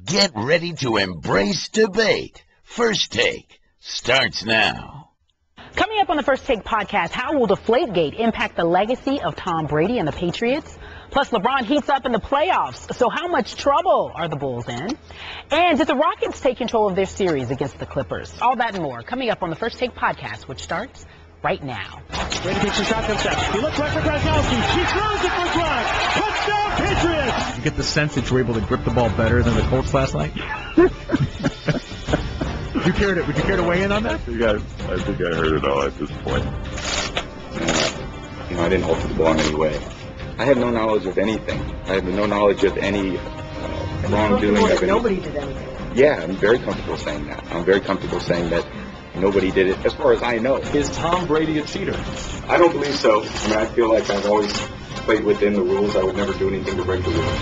Get ready to embrace debate. First Take starts now. Coming up on the First Take podcast, how will Deflategate impact the legacy of Tom Brady and the Patriots? Plus, LeBron heats up in the playoffs, so how much trouble are the Bulls in? And did the Rockets take control of their series against the Clippers? All that and more coming up on the First Take podcast, which starts right now. Brady takes a shotgun step. He looks right for Gronkowski. He throws it for Gronk. Touchdown, Patriots! You get the sense that you were able to grip the ball better than the Colts last night? Would you care to weigh in on that? I think I heard it all at this point. I didn't alter the ball in any way. I have no knowledge of anything. I have no knowledge of any wrongdoing. Nobody did anything. Yeah, I'm very comfortable saying that. I'm very comfortable saying that nobody did it, as far as I know. Is Tom Brady a cheater? I don't believe so. I mean, I feel like I've always played within the rules. I would never do anything to break the rules.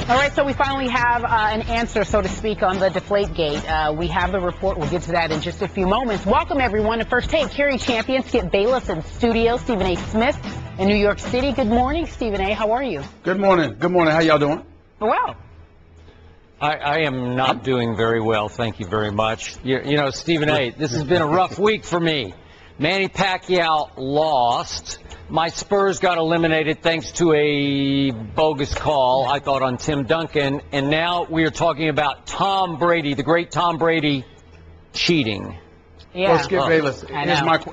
All right, so we finally have an answer, so to speak, on the Deflategate. We have the report. We'll get to that in just a few moments. Welcome, everyone, to First Take. Carrie champion Skip Bayless in studio. Stephen A. Smith in New York City. Good morning, Stephen A. How are you? Good morning. Good morning. How y'all doing? Well. I am not doing very well, thank you very much. You know, Stephen A., this has been a rough week for me. Manny Pacquiao lost. My Spurs got eliminated thanks to a bogus call, I thought, on Tim Duncan. And now we are talking about Tom Brady, the great Tom Brady, cheating. Yeah. Well, Skip Bayless,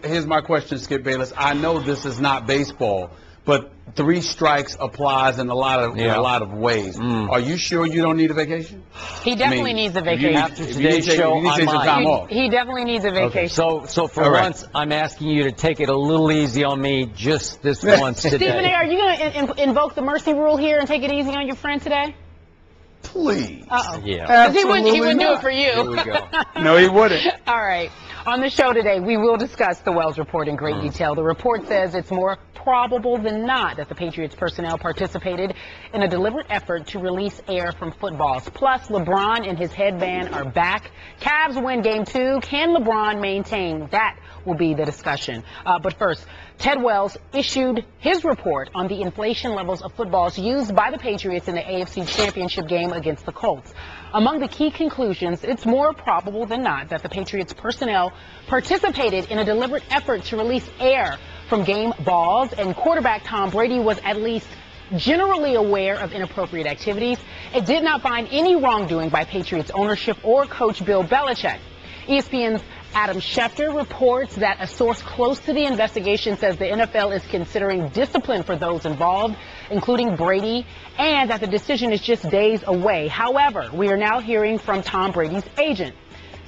here's my question, Skip Bayless. I know this is not baseball, but 3 strikes applies in a lot of ways. Are you sure you don't need a vacation? He definitely needs a vacation. After today's show, you need to take some time off. He definitely needs a vacation. Okay. So for once, I'm asking you to take it a little easy on me just this once today. Stephen A., are you going to invoke the mercy rule here and take it easy on your friend today? Please. Uh-oh. Yeah. He wouldn't do it for you. Here we go. No, he wouldn't. All right. On the show today, we will discuss the Wells report in great detail. The report says it's more probable than not that the Patriots personnel participated in a deliberate effort to release air from footballs. Plus, LeBron and his headband are back. Cavs win Game 2. Can LeBron maintain? That will be the discussion. But first, Ted Wells issued his report on the inflation levels of footballs used by the Patriots in the AFC Championship game against the Colts. Among the key conclusions, it's more probable than not that the Patriots personnel participated in a deliberate effort to release air from game balls, and quarterback Tom Brady was at least generally aware of inappropriate activities. It did not find any wrongdoing by Patriots ownership or coach Bill Belichick. ESPN's Adam Schefter reports that a source close to the investigation says the NFL is considering discipline for those involved, including Brady, and that the decision is just days away. However, we are now hearing from Tom Brady's agent.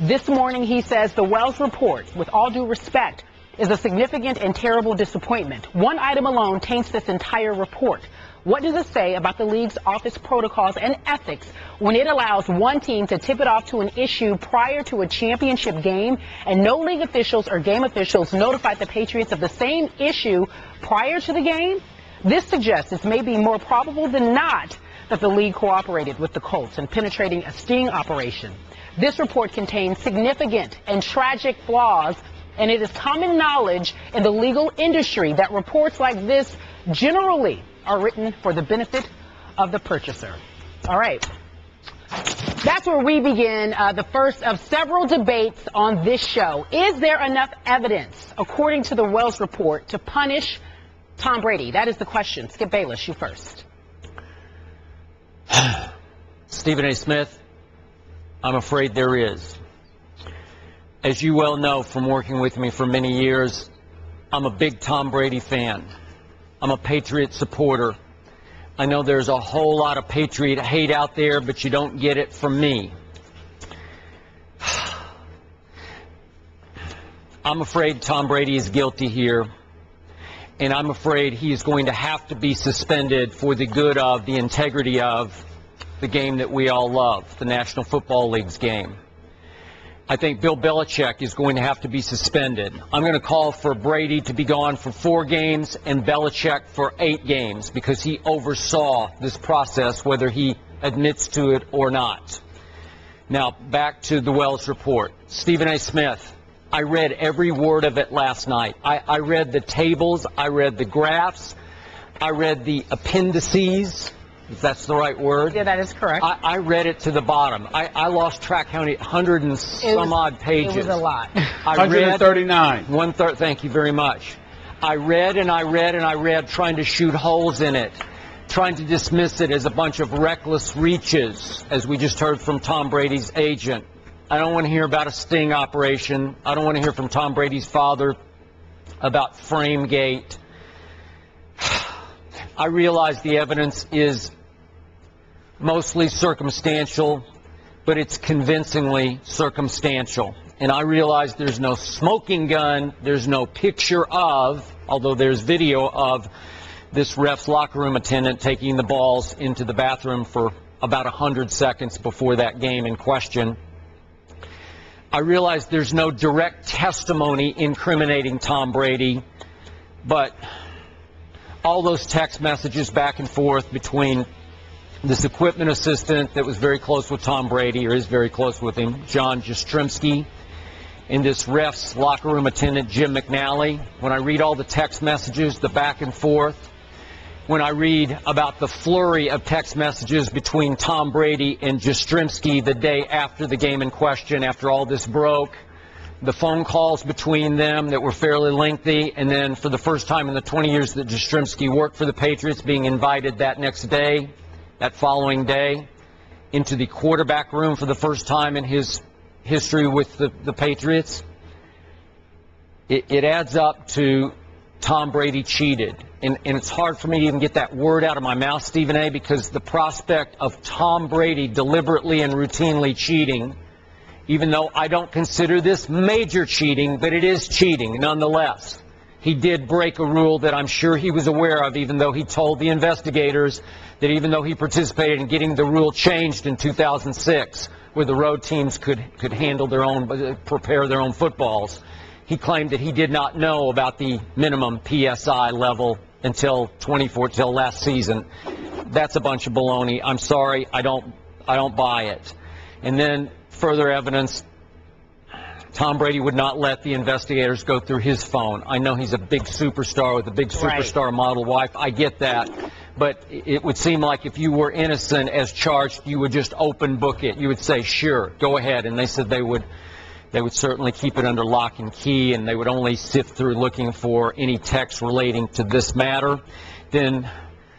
This morning, he says the Wells report, with all due respect, is a significant and terrible disappointment. One item alone taints this entire report. What does it say about the league's office protocols and ethics when it allows one team to tip it off to an issue prior to a championship game, and no league officials or game officials notified the Patriots of the same issue prior to the game? This suggests it's maybe more probable than not that the league cooperated with the Colts in penetrating a sting operation. This report contains significant and tragic flaws, and it is common knowledge in the legal industry that reports like this generally are written for the benefit of the purchaser. All right. That's where we begin the first of several debates on this show. Is there enough evidence, according to the Wells report, to punish Tom Brady? That is the question. Skip Bayless, you first. Stephen A. Smith, I'm afraid there is. As you well know from working with me for many years, I'm a big Tom Brady fan. I'm a Patriot supporter. I know there's a whole lot of Patriot hate out there, but you don't get it from me. I'm afraid Tom Brady is guilty here, and I'm afraid he is going to have to be suspended for the good of, the integrity of the game that we all love, the National Football League's game. I think Bill Belichick is going to have to be suspended. I'm going to call for Brady to be gone for 4 games and Belichick for 8 games because he oversaw this process, whether he admits to it or not. Now, back to the Wells report. Stephen A. Smith, I read every word of it last night. I read the tables. I read the graphs. I read the appendices. if that's the right word. Yeah, that is correct. I read it to the bottom. I lost track how many, 100 and some odd pages. It was a lot. I read 139. 1/3. Thank you very much. I read and I read and I read, trying to shoot holes in it, trying to dismiss it as a bunch of reckless reaches, as we just heard from Tom Brady's agent. I don't want to hear about a sting operation. I don't want to hear from Tom Brady's father about Framegate. I realize the evidence is mostly circumstantial, but it's convincingly circumstantial. And I realize there's no smoking gun, there's no picture of, although there's video of this ref's locker room attendant taking the balls into the bathroom for about 100 seconds before that game in question. I realize there's no direct testimony incriminating Tom Brady, but all those text messages back and forth between this equipment assistant that was very close with Tom Brady, or is very close with him, John Jastrzemski, and this ref's locker room attendant, Jim McNally, when I read all the text messages, the back and forth, when I read about the flurry of text messages between Tom Brady and Jastrzemski the day after the game in question, after all this broke, the phone calls between them that were fairly lengthy, and then for the first time in the 20 years that Jastrzemski worked for the Patriots, being invited that next day, that following day, into the quarterback room for the first time in his history with the Patriots. It adds up to Tom Brady cheated. And it's hard for me to even get that word out of my mouth, Stephen A., because the prospect of Tom Brady deliberately and routinely cheating, even though I don't consider this major cheating, but it is cheating nonetheless. He did break a rule that I'm sure he was aware of, even though he told the investigators that even though he participated in getting the rule changed in 2006, where the road teams could handle their own, prepare their own footballs, he claimed that he did not know about the minimum PSI level until last season. That's a bunch of baloney. I'm sorry, I don't buy it. And then further evidence, Tom Brady would not let the investigators go through his phone. I know he's a big superstar with a big superstar model wife. I get that. But it would seem like if you were innocent as charged, you would just open book it. You would say, sure, go ahead. And they said they would certainly keep it under lock and key, and they would only sift through looking for any text relating to this matter. Then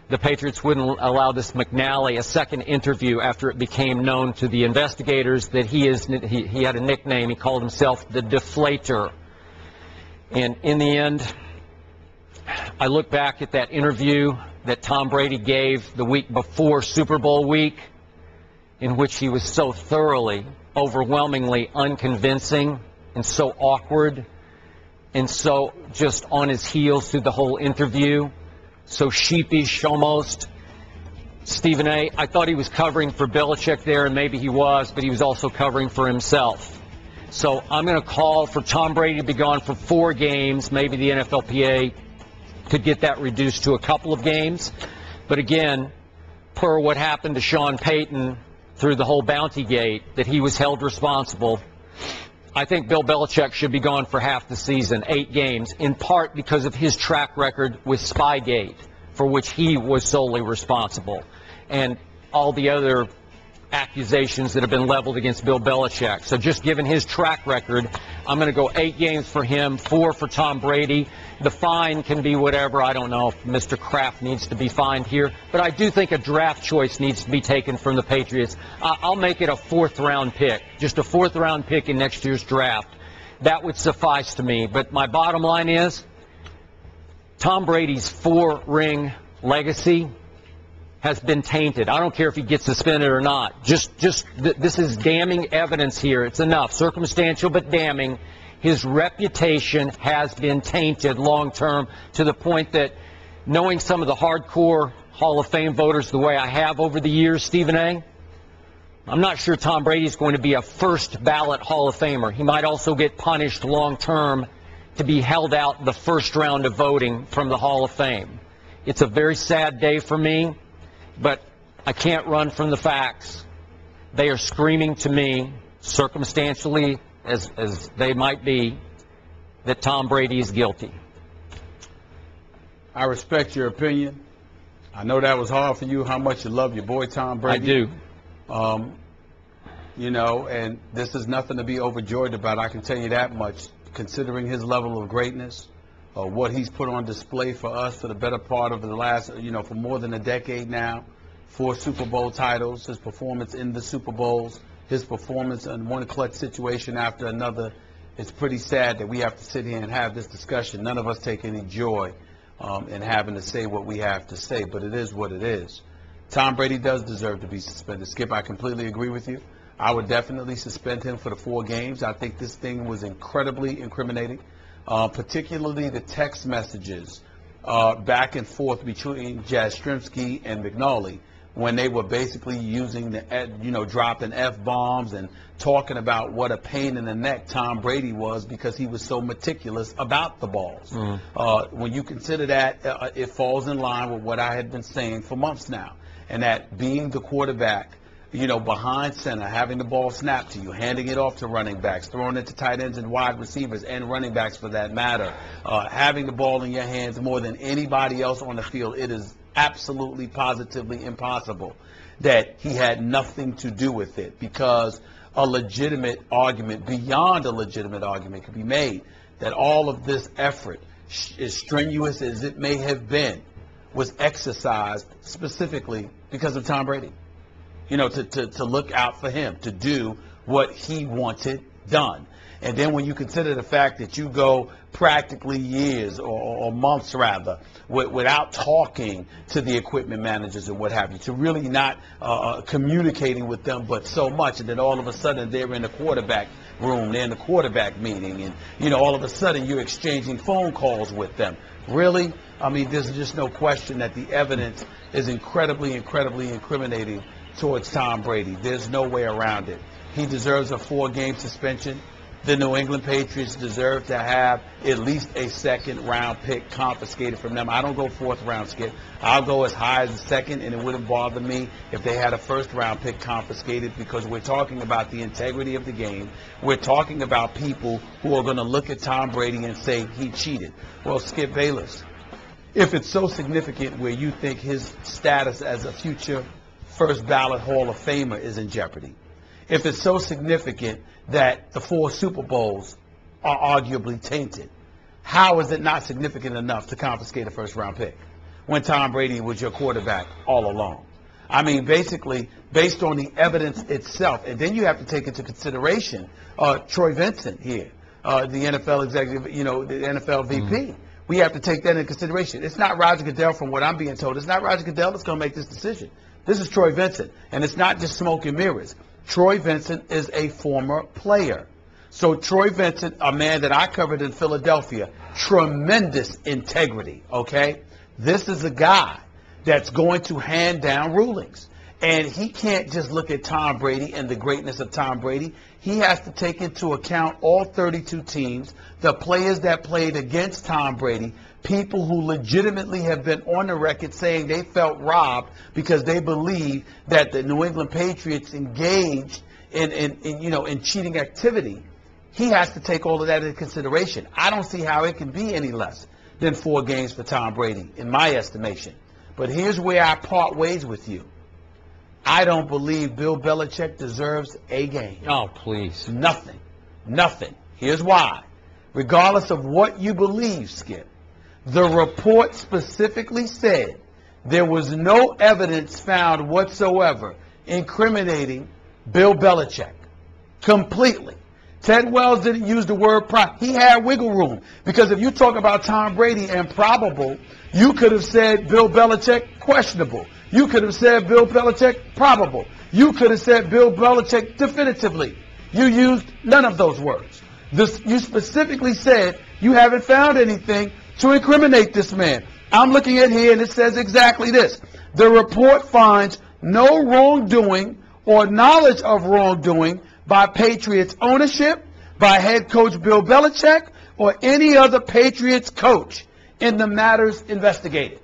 the Patriots wouldn't allow this McNally a second interview after it became known to the investigators that he had a nickname. He called himself the Deflator. And in the end, I look back at that interview that Tom Brady gave the week before Super Bowl week, in which he was so thoroughly, overwhelmingly unconvincing and so awkward and so just on his heels through the whole interview, so sheepish almost. Stephen A., I thought he was covering for Belichick there, and maybe he was, but he was also covering for himself. So I'm going to call for Tom Brady to be gone for 4 games. Maybe the NFLPA could get that reduced to a couple of games. But again, per what happened to Sean Payton through the whole Bounty Gate, that he was held responsible, I think Bill Belichick should be gone for half the season, 8 games, in part because of his track record with Spygate, for which he was solely responsible, and all the other accusations that have been leveled against Bill Belichick. So just given his track record, I'm going to go 8 games for him, 4 for Tom Brady. The fine can be whatever. I don't know if Mr. Kraft needs to be fined here, but I do think a draft choice needs to be taken from the Patriots. I'll make it a 4th-round pick, just a 4th-round pick in next year's draft. That would suffice to me. But my bottom line is Tom Brady's 4-ring legacy has been tainted. I don't care if he gets suspended or not. This is damning evidence here. It's enough. Circumstantial, but damning. His reputation has been tainted long-term, to the point that, knowing some of the hardcore Hall of Fame voters the way I have over the years, Stephen A., I'm not sure Tom Brady is going to be a first-ballot Hall of Famer. He might also get punished long-term to be held out the first round of voting from the Hall of Fame. It's a very sad day for me, but I can't run from the facts. They are screaming to me, circumstantially as they might be, that Tom Brady is guilty. I respect your opinion. I know that was hard for you, how much you love your boy Tom Brady. I do. You know, and this is nothing to be overjoyed about. I can tell you that much, considering his level of greatness, what he's put on display for us for the better part of the last, for more than a decade now. 4 Super Bowl titles, his performance in the Super Bowls, his performance in one clutch situation after another. It's pretty sad that we have to sit here and have this discussion. None of us take any joy in having to say what we have to say, but it is what it is. Tom Brady does deserve to be suspended. Skip, I completely agree with you. I would definitely suspend him for the 4 games. I think this thing was incredibly incriminating, particularly the text messages back and forth between Jastrzemski and McNally when they were basically using the, dropping F-bombs and talking about what a pain in the neck Tom Brady was because he was so meticulous about the balls. When you consider that, it falls in line with what I had been saying for months now, and that being the quarterback, behind center, having the ball snapped to you, handing it off to running backs, throwing it to tight ends and wide receivers and running backs for that matter, having the ball in your hands more than anybody else on the field, it is absolutely, positively impossible that he had nothing to do with it, because a legitimate argument, beyond a legitimate argument, could be made that all of this effort, as strenuous as it may have been, was exercised specifically because of Tom Brady. To look out for him, to do what he wanted done. And then when you consider the fact that you go practically years or months rather without talking to the equipment managers and what have you, to really not communicating with them but so much, and then all of a sudden they're in the quarterback room, they're in the quarterback meeting, and all of a sudden you're exchanging phone calls with them. Really? I mean, there's just no question that the evidence is incredibly incriminating towards Tom Brady. There's no way around it. He deserves a 4-game suspension. The New England Patriots deserve to have at least a 2nd-round pick confiscated from them. I don't go 4th round, Skip. I'll go as high as the 2nd, and it wouldn't bother me if they had a 1st-round pick confiscated, because we're talking about the integrity of the game. We're talking about people who are going to look at Tom Brady and say he cheated. Well, Skip Bayless, if it's so significant where you think his status as a future first ballot Hall of Famer is in jeopardy, if it's so significant that the 4 Super Bowls are arguably tainted, how is it not significant enough to confiscate a 1st-round pick when Tom Brady was your quarterback all along? I mean, basically, based on the evidence itself, and then you have to take into consideration Troy Vincent here, the NFL executive, the NFL VP. We have to take that into consideration. It's not Roger Goodell, from what I'm being told. It's not Roger Goodell that's going to make this decision. This is Troy Vincent, and it's not just smoke and mirrors. Troy Vincent is a former player. So Troy Vincent, a man that I covered in Philadelphia, tremendous integrity, okay? This is a guy that's going to hand down rulings. And he can't just look at Tom Brady and the greatness of Tom Brady. He has to take into account all 32 teams, the players that played against Tom Brady, people who legitimately have been on the record saying they felt robbed because they believe that the New England Patriots engaged in cheating activity. He has to take all of that into consideration. I don't see how it can be any less than 4 games for Tom Brady, in my estimation. But here's where I part ways with you. I don't believe Bill Belichick deserves a game. Oh, please. Nothing. Here's why. Regardless of what you believe, Skip, the report specifically said there was no evidence found whatsoever incriminating Bill Belichick. Completely. Ted Wells didn't use the word he had wiggle room. Because if you talk about Tom Brady and probable, you could have said Bill Belichick questionable. You could have said Bill Belichick probable. You could have said Bill Belichick definitively. You used none of those words. You specifically said you haven't found anything to incriminate this man. I'm looking at here and it says exactly this. The report finds no wrongdoing or knowledge of wrongdoing by Patriots ownership, by head coach Bill Belichick, or any other Patriots coach in the matters investigated.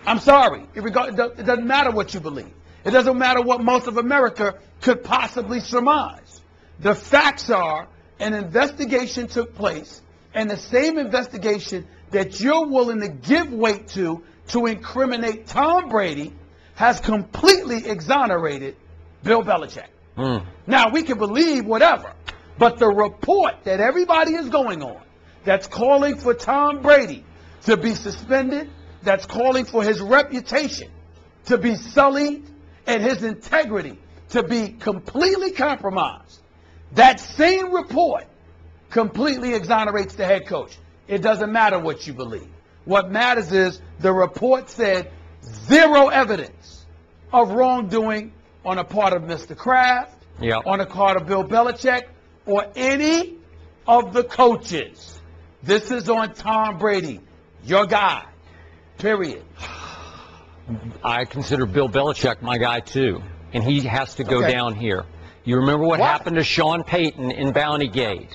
I'm sorry. It doesn't matter what you believe. It doesn't matter what most of America could possibly surmise. The facts are an investigation took place, and the same investigation that you're willing to give weight to to incriminate Tom Brady has completely exonerated Bill Belichick. Now, we can believe whatever, but the report that everybody is going on that's calling for Tom Brady to be suspended, that's calling for his reputation to be sullied and his integrity to be completely compromised, that same report completely exonerates the head coach. It doesn't matter what you believe. What matters is the report said zero evidence of wrongdoing on the part of Mr. Kraft, on the part of Bill Belichick, or any of the coaches. This is on Tom Brady, your guy, period. I consider Bill Belichick my guy, too, and he has to go down here. You remember what happened to Sean Payton in Bountygate?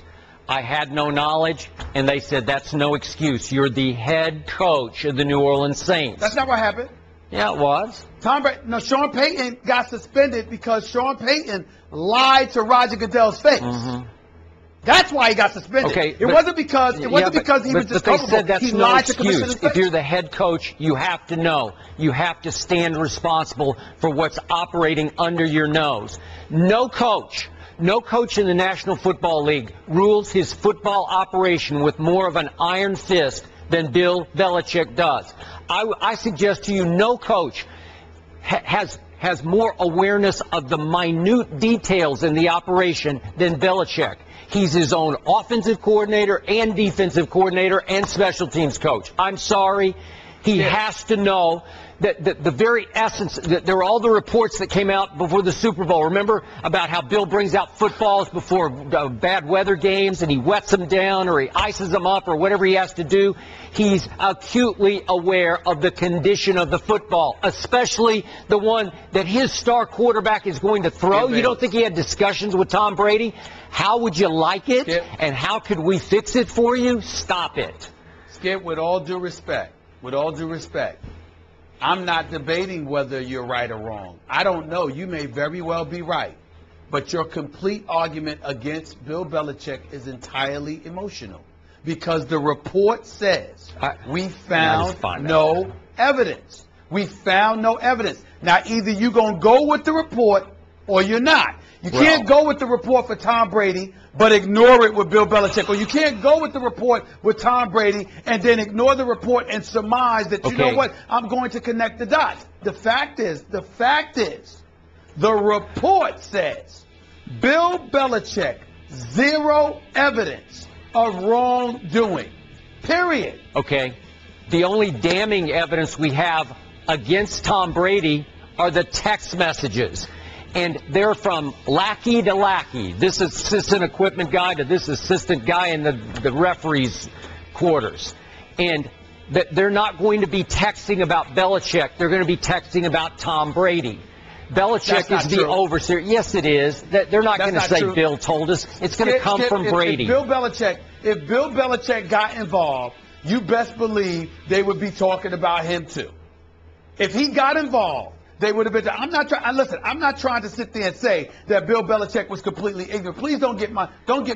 I had no knowledge, and they said, that's no excuse. You're the head coach of the New Orleans Saints. That's not what happened. Yeah, it was. Sean Payton got suspended because Sean Payton lied to Roger Goodell's face. That's why he got suspended. It wasn't because he was just But they said that's no excuse. If you're the head coach, you have to know. You have to stand responsible for what's operating under your nose. No coach in the National Football League rules his football operation with more of an iron fist than Bill Belichick does. I suggest to you no coach has more awareness of the minute details in the operation than Belichick. He's his own offensive coordinator and defensive coordinator and special teams coach. I'm sorry. He has to know that the very essence, that there were all the reports that came out before the Super Bowl. Remember about how Bill brings out footballs before bad weather games and he wets them down or he ices them up or whatever he has to do. He's acutely aware of the condition of the football, especially the one that his star quarterback is going to throw. You don't think he had discussions with Tom Brady? How would you like it? And how could we fix it for you? Stop it. Skip, with all due respect, I'm not debating whether you're right or wrong. I don't know. You may very well be right. But your complete argument against Bill Belichick is entirely emotional. Because the report says we found no evidence. We found no evidence. Now, either you're going to go with the report or you're not. You can't go with the report for Tom Brady but ignore it with Bill Belichick. Or you can't go with the report with Tom Brady and then ignore the report and surmise that, you know what, I'm going to connect the dots. The fact is, the report says Bill Belichick, zero evidence of wrongdoing. Period. Okay. The only damning evidence we have against Tom Brady are the text messages. And they're from lackey to lackey. This assistant equipment guy to this assistant guy in the referee's quarters. And they're not going to be texting about Belichick. They're going to be texting about Tom Brady. Belichick is the overseer. Yes, it is. They're not going to say Bill told us. It's going to come from Brady. If Bill Belichick got involved, you best believe they would be talking about him too. If he got involved, they would have been. I'm not trying to sit there and say that Bill Belichick was completely ignorant. Please don't get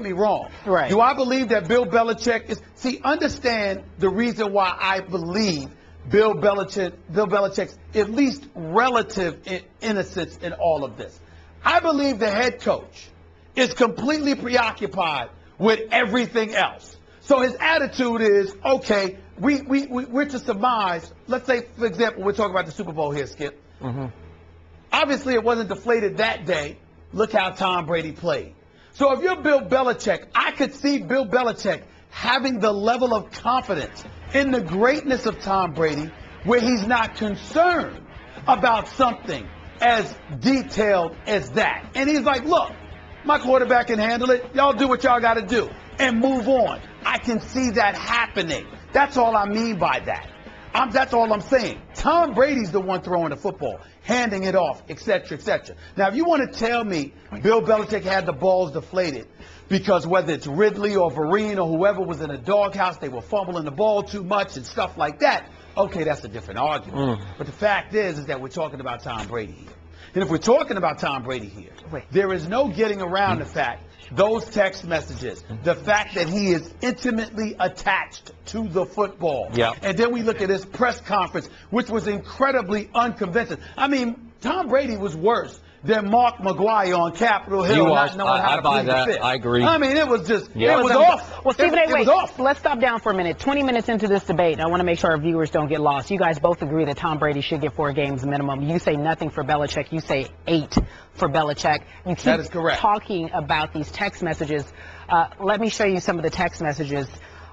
me wrong. Right. Do I believe that Bill Belichick is? See, understand the reason why I believe Bill Belichick's at least relative innocence in all of this. I believe the head coach is completely preoccupied with everything else. So his attitude is, okay, we're to surmise. Let's say, for example, we're talking about the Super Bowl here, Skip. Obviously, it wasn't deflated that day. Look how Tom Brady played. So if you're Bill Belichick, I could see Bill Belichick having the level of confidence in the greatness of Tom Brady where he's not concerned about something as detailed as that. And he's like, look, my quarterback can handle it. Y'all do what y'all got to do and move on. I can see that happening. That's all I mean by that. That's all I'm saying. Tom Brady's the one throwing the football, handing it off, etc., etc. Now, if you want to tell me Bill Belichick had the balls deflated because whether it's Ridley or Vereen or whoever was in a doghouse, they were fumbling the ball too much and stuff like that, okay, that's a different argument. But the fact is that we're talking about Tom Brady here. And if we're talking about Tom Brady here, there is no getting around the fact those text messages, the fact that he is intimately attached to the football. Yeah. And then we look at his press conference, which was incredibly unconvincing. I mean, Tom Brady was worse than Mark McGuire on Capitol Hill not knowing how to buy plead that. the fifth. I agree. I mean, it was just, Yeah. it was off. Well, Stephen A., It was wait, off. let's stop down for a minute. 20 minutes into this debate, I want to make sure our viewers don't get lost. You guys both agree that Tom Brady should get 4 games minimum. You say nothing for Belichick. You say 8 for Belichick. You keep That is correct. talking about these text messages. Let me show you some of the text messages.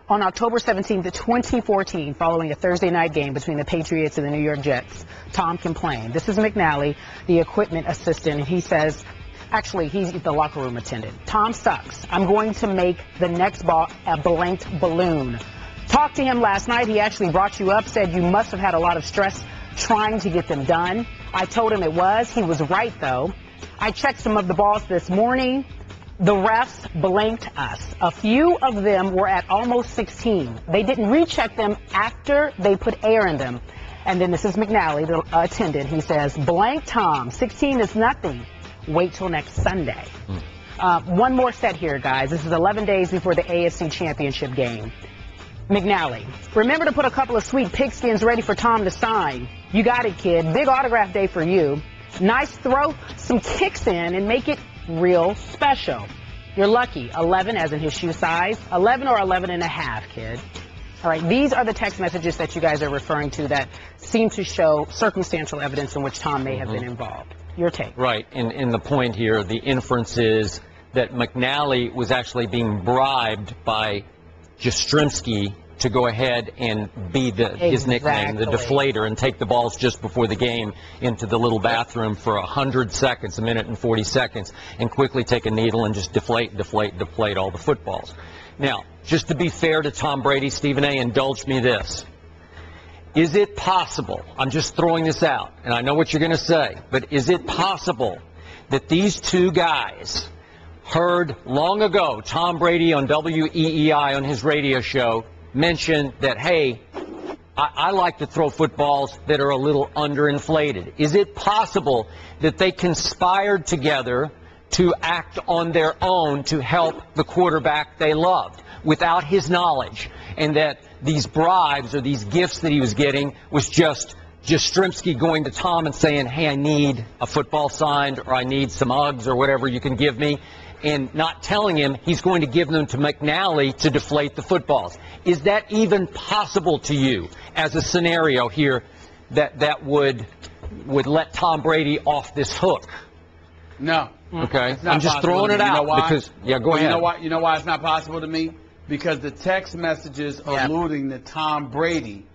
On October 17th, 2014, following a Thursday night game between the Patriots and the New York Jets, Tom complained. This is McNally, the equipment assistant, and he says, actually, he's the locker room attendant. Tom sucks. I'm going to make the next ball a blanked balloon. Talked to him last night. He actually brought you up, said you must have had a lot of stress trying to get them done. I told him it was. He was right, though. I checked some of the balls this morning. The refs blanked us. A few of them were at almost 16. They didn't recheck them after they put air in them. And then this is McNally, the attendant. He says, blank Tom, 16 is nothing. Wait till next Sunday. One more set here, guys. This is 11 days before the AFC Championship game. McNally, remember to put a couple of sweet pigskins ready for Tom to sign. You got it, kid. Big autograph day for you. Nice throw, some kicks in, and make it real special. You're lucky. 11 as in his shoe size. 11 or 11 and a half, kid. All right, these are the text messages that you guys are referring to that seem to show circumstantial evidence in which Tom may have been involved. Your take. Right, and the point here, the inference is that McNally was actually being bribed by Jastrzemski to go ahead and be his nickname, the Deflator, and take the balls just before the game into the little bathroom for 100 seconds, 1 minute and 40 seconds, and quickly take a needle and just deflate all the footballs. Now, just to be fair to Tom Brady, Stephen A., indulge me this. Is it possible, I'm just throwing this out, and I know what you're going to say, but is it possible that these two guys heard long ago Tom Brady on WEEI on his radio show mention that, hey, I like to throw footballs that are a little underinflated? Is it possible that they conspired together to act on their own to help the quarterback they loved without his knowledge, and that these bribes or these gifts that he was getting was just Jastrzemski going to Tom and saying, hey, I need a football signed, or I need some Uggs or whatever you can give me, and not telling him he's going to give them to McNally to deflate the footballs? Is that even possible to you as a scenario here that would let Tom Brady off this hook? No. Okay. I'm just throwing it out because, yeah, go ahead. You know why it's not possible to me? Because the text messages alluding to Tom Brady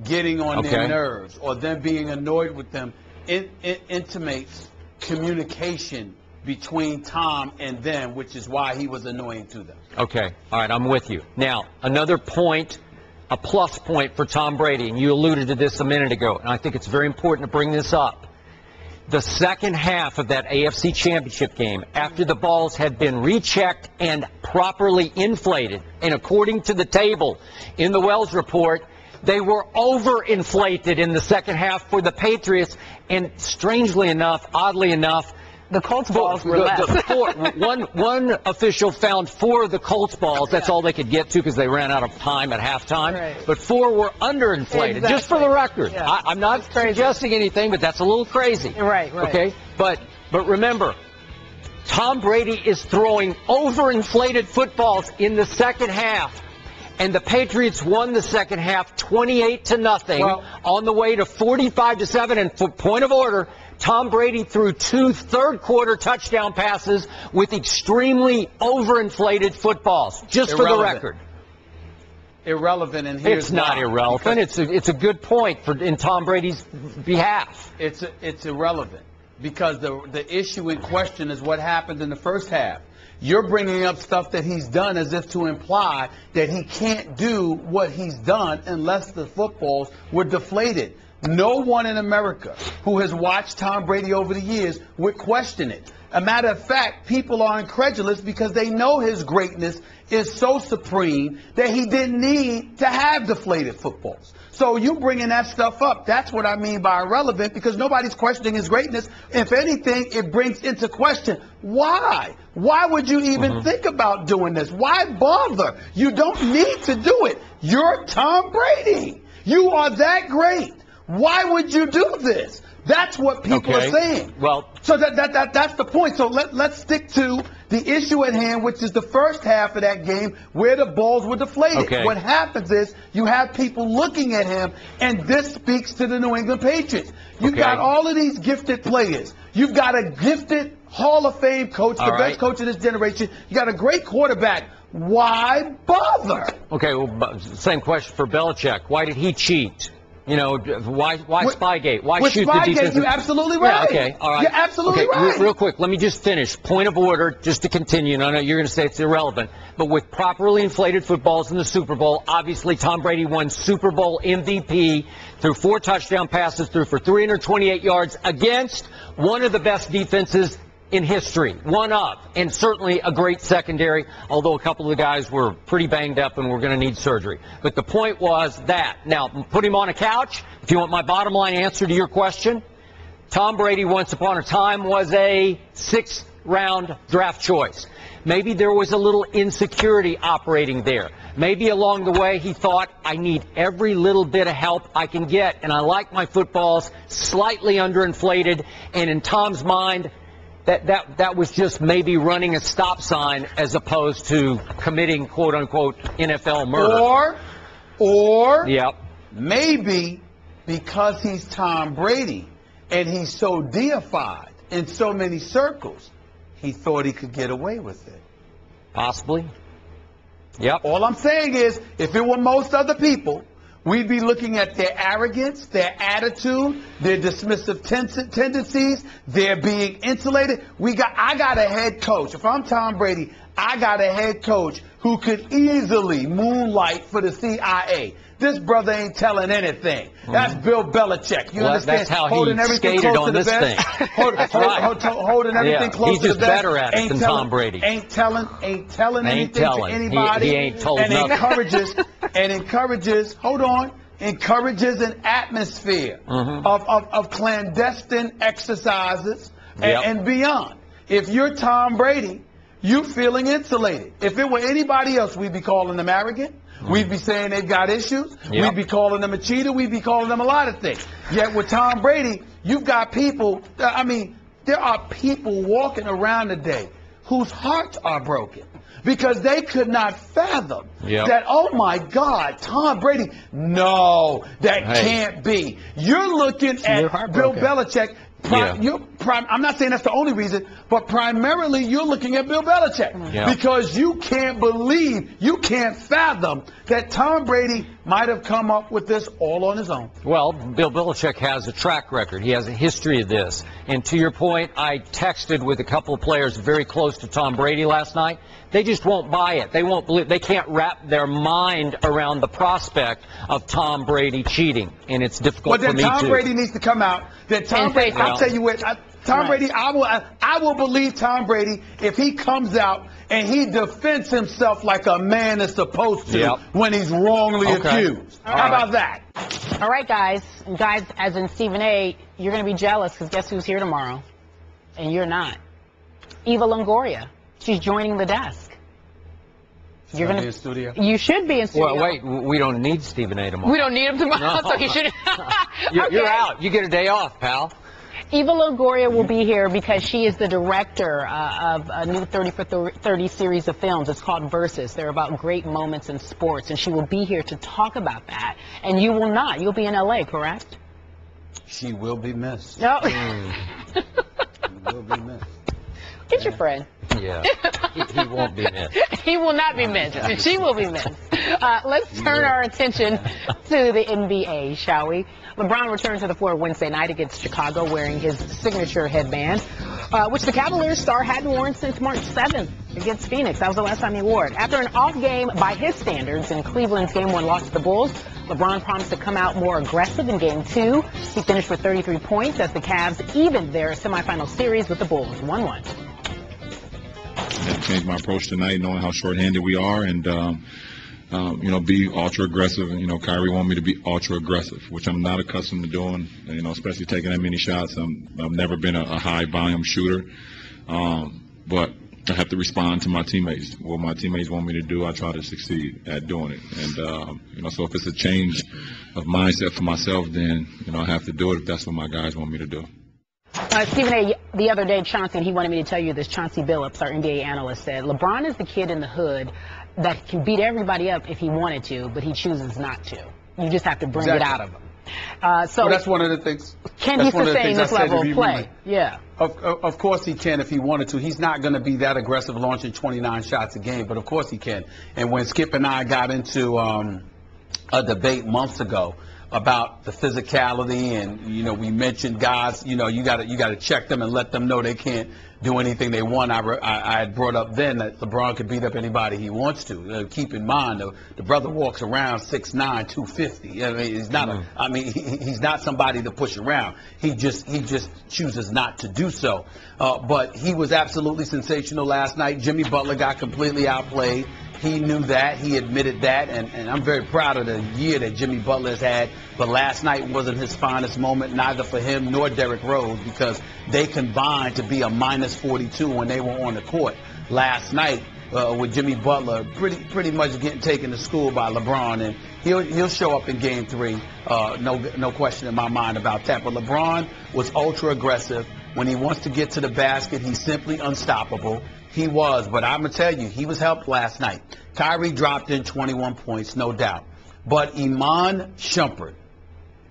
getting on their nerves or them being annoyed with them intimates communication between Tom and them, which is why he was annoying to them. Okay. All right. I'm with you. Now, another point, a plus point for Tom Brady, and you alluded to this a minute ago, and I think it's very important to bring this up. The second half of that AFC Championship game, after the balls had been rechecked and properly inflated, and according to the table in the Wells report, they were overinflated in the second half for the Patriots, and strangely enough, oddly enough, the Colts balls were less. One official found 4 of the Colts balls. That's all they could get to because they ran out of time at halftime. Right. But 4 were underinflated. Exactly. Just for the record, I'm not suggesting anything, but that's a little crazy. Right. Okay, but remember, Tom Brady is throwing overinflated footballs in the second half. And the Patriots won the second half 28-0 on the way to 45-7. And for point of order, Tom Brady threw 2 third-quarter touchdown passes with extremely overinflated footballs, just for the record. Irrelevant, and here's It's not irrelevant. It's a good point in Tom Brady's behalf. It's irrelevant because the issue in question is what happened in the first half. You're bringing up stuff that he's done as if to imply that he can't do what he's done unless the footballs were deflated. No one in America who has watched Tom Brady over the years would question it. A matter of fact, people are incredulous because they know his greatness is so supreme that he didn't need to have deflated footballs. So you bringing that stuff up, that's what I mean by irrelevant, because nobody's questioning his greatness. If anything, it brings into question, why? Why would you even think about doing this? Why bother? You don't need to do it. You're Tom Brady. You are that great. Why would you do this? That's what people are saying. Well, so that's the point. So let's stick to the issue at hand, which is the first half of that game where the balls were deflated. Okay. What happens is you have people looking at him, and this speaks to the New England Patriots. You've got all of these gifted players. You've got a gifted Hall of Fame coach, the best coach of this generation. You got a great quarterback. Why bother? Okay, well, same question for Belichick. Why did he cheat? You know, why Spygate? Why shoot the defensive? You're absolutely right. Yeah, okay, all right. You're absolutely right. Real quick, let me just finish. Point of order, just to continue. And I know you're going to say it's irrelevant, but with properly inflated footballs in the Super Bowl, obviously Tom Brady won Super Bowl MVP, threw 4 touchdown passes, threw for 328 yards against one of the best defenses in history, one of, and certainly a great secondary, although a couple of the guys were pretty banged up and were going to need surgery. But the point was that. Now, put him on a couch. If you want my bottom line answer to your question, Tom Brady once upon a time was a 6th-round draft choice. Maybe there was a little insecurity operating there. Maybe along the way he thought, I need every little bit of help I can get, and I like my footballs slightly underinflated, and in Tom's mind, that was just maybe running a stop sign as opposed to committing quote-unquote NFL murder. Or maybe because he's Tom Brady and he's so deified in so many circles, he thought he could get away with it. Possibly. Yep. All I'm saying is, if it were most other people, we'd be looking at their arrogance, their attitude, their dismissive tendencies, their being insulated. I got a head coach. If I'm Tom Brady, I got a head coach who could easily moonlight for the CIA. This brother ain't telling anything. That's Bill Belichick. You understand? That's how holding he everything skated close on to the this vest. thing. Holding everything close He's to the just vest. better at it than Tom Brady. Ain't telling anything to anybody. He ain't told and nothing. encourages an atmosphere of clandestine exercises and beyond. If you're Tom Brady, you feeling insulated. If it were anybody else, we'd be calling them arrogant. We'd be saying they've got issues. We'd be calling them a cheater. We'd be calling them a lot of things. Yet with Tom Brady, you've got people, there are people walking around today whose hearts are broken because they could not fathom that, oh my God, Tom Brady, no, that can't be. You're looking at Bill Belichick. I'm not saying that's the only reason, but primarily you're looking at Bill Belichick because you can't believe, you can't fathom that Tom Brady might have come up with this all on his own. Well, Bill Belichick has a track record. He has a history of this. And to your point, I texted with a couple of players very close to Tom Brady last night. They just won't buy it. They won't believe. They can't wrap their mind around the prospect of Tom Brady cheating, and it's difficult for me to. But then Tom Brady needs to come out. Then Tom Brady, I'll tell you what, Tom Brady, I will believe Tom Brady if he comes out and he defends himself like a man is supposed to when he's wrongly accused. How about that? All right, guys. And guys, as in Stephen A., you're going to be jealous because guess who's here tomorrow? And you're not. Eva Longoria. She's joining the desk. You're going to be in studio? You should be in studio. Well, wait, we don't need Stephen A. tomorrow. We don't need him tomorrow, so he should. You're out. You get a day off, pal. Eva Longoria will be here because she is the director of a new 30 for 30 series of films. It's called Versus. They're about great moments in sports, and she will be here to talk about that. And you will not. You'll be in L.A., correct? She will be missed. No. She will be missed. Get your friend. Yeah, he won't be missed. He will not be missed. She will be missed. Let's turn our attention to the NBA, shall we? LeBron returned to the floor Wednesday night against Chicago wearing his signature headband, which the Cavaliers star hadn't worn since March 7th against Phoenix. That was the last time he wore it. After an off game by his standards in Cleveland's Game 1 loss to the Bulls, LeBron promised to come out more aggressive in Game 2. He finished with 33 points as the Cavs evened their semifinal series with the Bulls 1-1. I had to change my approach tonight, knowing how short-handed we are, and be ultra aggressive. And Kyrie wanted me to be ultra aggressive, which I'm not accustomed to doing. Especially taking that many shots. I've never been a high volume shooter, but I have to respond to my teammates. What my teammates want me to do, I try to succeed at doing it. And so if it's a change of mindset for myself, then I have to do it if that's what my guys want me to do. Stephen A., the other day, Chauncey, and he wanted me to tell you this, Chauncey Billups, our NBA analyst, said, LeBron is the kid in the hood that can beat everybody up if he wanted to, but he chooses not to. You just have to bring it out of him. So that's one of the things. Can he sustain this level of play? Yeah. Of course he can if he wanted to. He's not going to be that aggressive launching 29 shots a game, but of course he can. And when Skip and I got into a debate months ago about the physicality, and we mentioned guys, you got to check them and let them know they can't do anything they want. I had brought up then that LeBron could beat up anybody he wants to. Keep in mind the brother walks around 6'9", 250. I mean, he's not he's not somebody to push around. He just chooses not to do so. But he was absolutely sensational last night. Jimmy Butler got completely outplayed. He knew that. He admitted that. And I'm very proud of the year that Jimmy Butler has had. But last night wasn't his finest moment, neither for him nor Derrick Rose, because they combined to be a minus 42 when they were on the court last night, with Jimmy Butler pretty much getting taken to school by LeBron. And he'll show up in Game 3. No question in my mind about that. But LeBron was ultra aggressive. When he wants to get to the basket, he's simply unstoppable. He was, but I'm going to tell you, he was helped last night. Kyrie dropped in 21 points, no doubt. But Iman Shumpert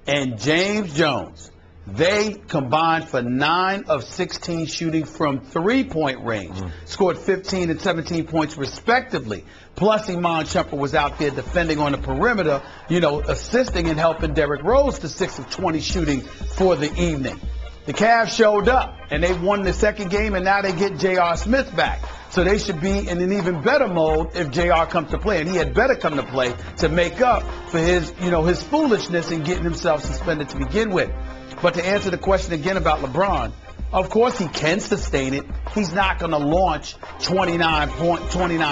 and James Jones, they combined for 9 of 16 shooting from three-point range, scored 15 and 17 points respectively. Plus, Iman Shumpert was out there defending on the perimeter, assisting and helping Derrick Rose to 6 of 20 shooting for the evening. The Cavs showed up, and they won the second game, and now they get J.R. Smith back. So they should be in an even better mode if J.R. comes to play, and he had better come to play to make up for his foolishness in getting himself suspended to begin with. But to answer the question again about LeBron, of course he can sustain it. He's not going to launch 29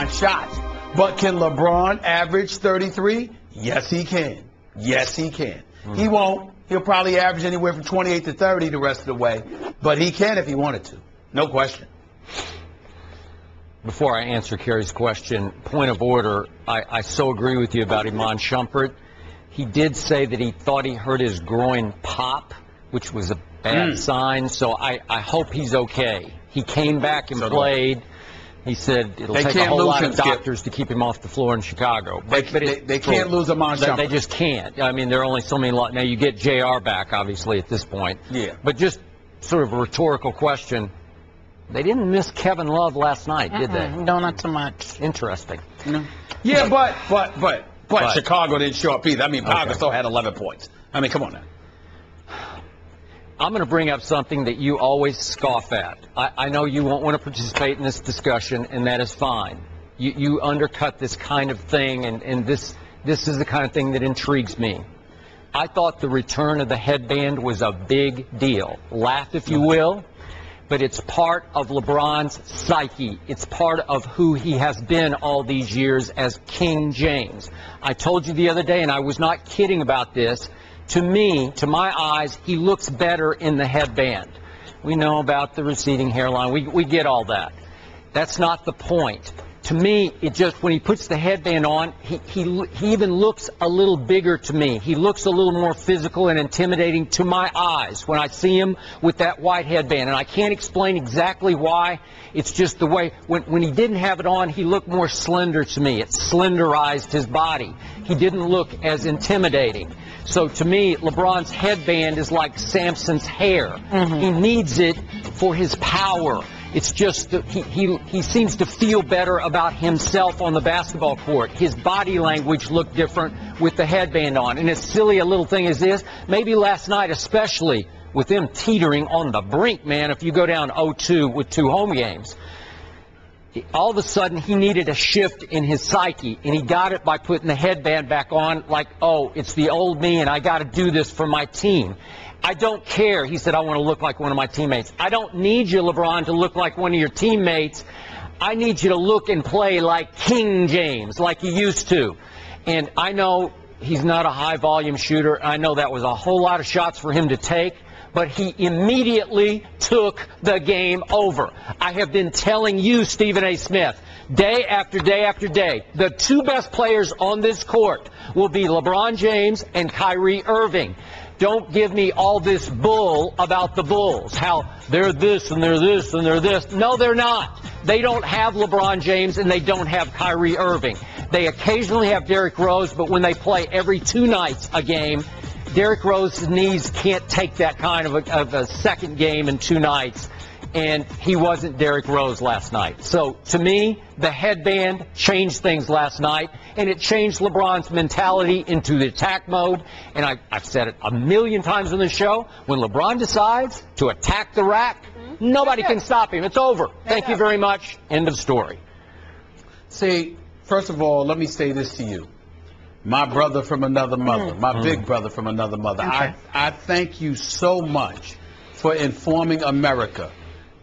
shots. But can LeBron average 33? Yes, he can. Yes, he can. He won't. He'll probably average anywhere from 28 to 30 the rest of the way. But he can if he wanted to. No question. Before I answer Kerry's question, point of order, I so agree with you about Iman Shumpert. He did say that he thought he heard his groin pop, which was a bad sign. So I hope he's okay. He came back and played. He said it'll take a whole lot of doctors to keep him off the floor in Chicago. But they can't lose Iman Shumpert. They just can't. I mean, there are only so many. Now, you get JR back, obviously, at this point. Yeah. But just sort of a rhetorical question. They didn't miss Kevin Love last night, did they? No, not so much. Interesting. No. Yeah, but Chicago didn't show up either. I mean, Chicago still had 11 points. I mean, come on now. I'm going to bring up something that you always scoff at. I know you won't want to participate in this discussion, and that is fine. You undercut this kind of thing, and this is the kind of thing that intrigues me. I thought the return of the headband was a big deal. Laugh if you will, but it's part of LeBron's psyche. It's part of who he has been all these years as King James. I told you the other day, and I was not kidding about this, to me, to my eyes, he looks better in the headband. We know about the receding hairline. We get all that. That's not the point. To me, it just, when he puts the headband on, he even looks a little bigger to me. He looks a little more physical and intimidating to my eyes when I see him with that white headband. And I can't explain exactly why. It's just the way, when he didn't have it on, he looked more slender to me. It slenderized his body. He didn't look as intimidating. So to me, LeBron's headband is like Samson's hair. He needs it for his power. It's just that he seems to feel better about himself on the basketball court. His body language looked different with the headband on. And as silly a little thing as this, maybe last night, especially with them teetering on the brink, man, if you go down 0-2 with 2 home games, all of a sudden he needed a shift in his psyche, and he got it by putting the headband back on like, oh, it's the old me, and I got to do this for my team. I don't care. He said, I want to look like one of my teammates. I don't need you, LeBron, to look like one of your teammates. I need you to look and play like King James, like you used to. And I know he's not a high-volume shooter. I know that was a whole lot of shots for him to take, but he immediately took the game over. I have been telling you, Stephen A. Smith, day after day after day, the two best players on this court will be LeBron James and Kyrie Irving. Don't give me all this bull about the Bulls, how they're this and they're this and they're this. No, they're not. They don't have LeBron James and they don't have Kyrie Irving. They occasionally have Derrick Rose, but when they play every 2 nights a game, Derrick Rose's knees can't take that kind of a second game in 2 nights, and he wasn't Derrick Rose last night. So, to me, the headband changed things last night, and it changed LeBron's mentality into the attack mode. And I've said it a million times on the show, when LeBron decides to attack the rack, nobody can stop him. It's over. Thank you very much. End of story. See, first of all, let me say this to you. My brother from another mother, my big brother from another mother. Okay. I thank you so much for informing America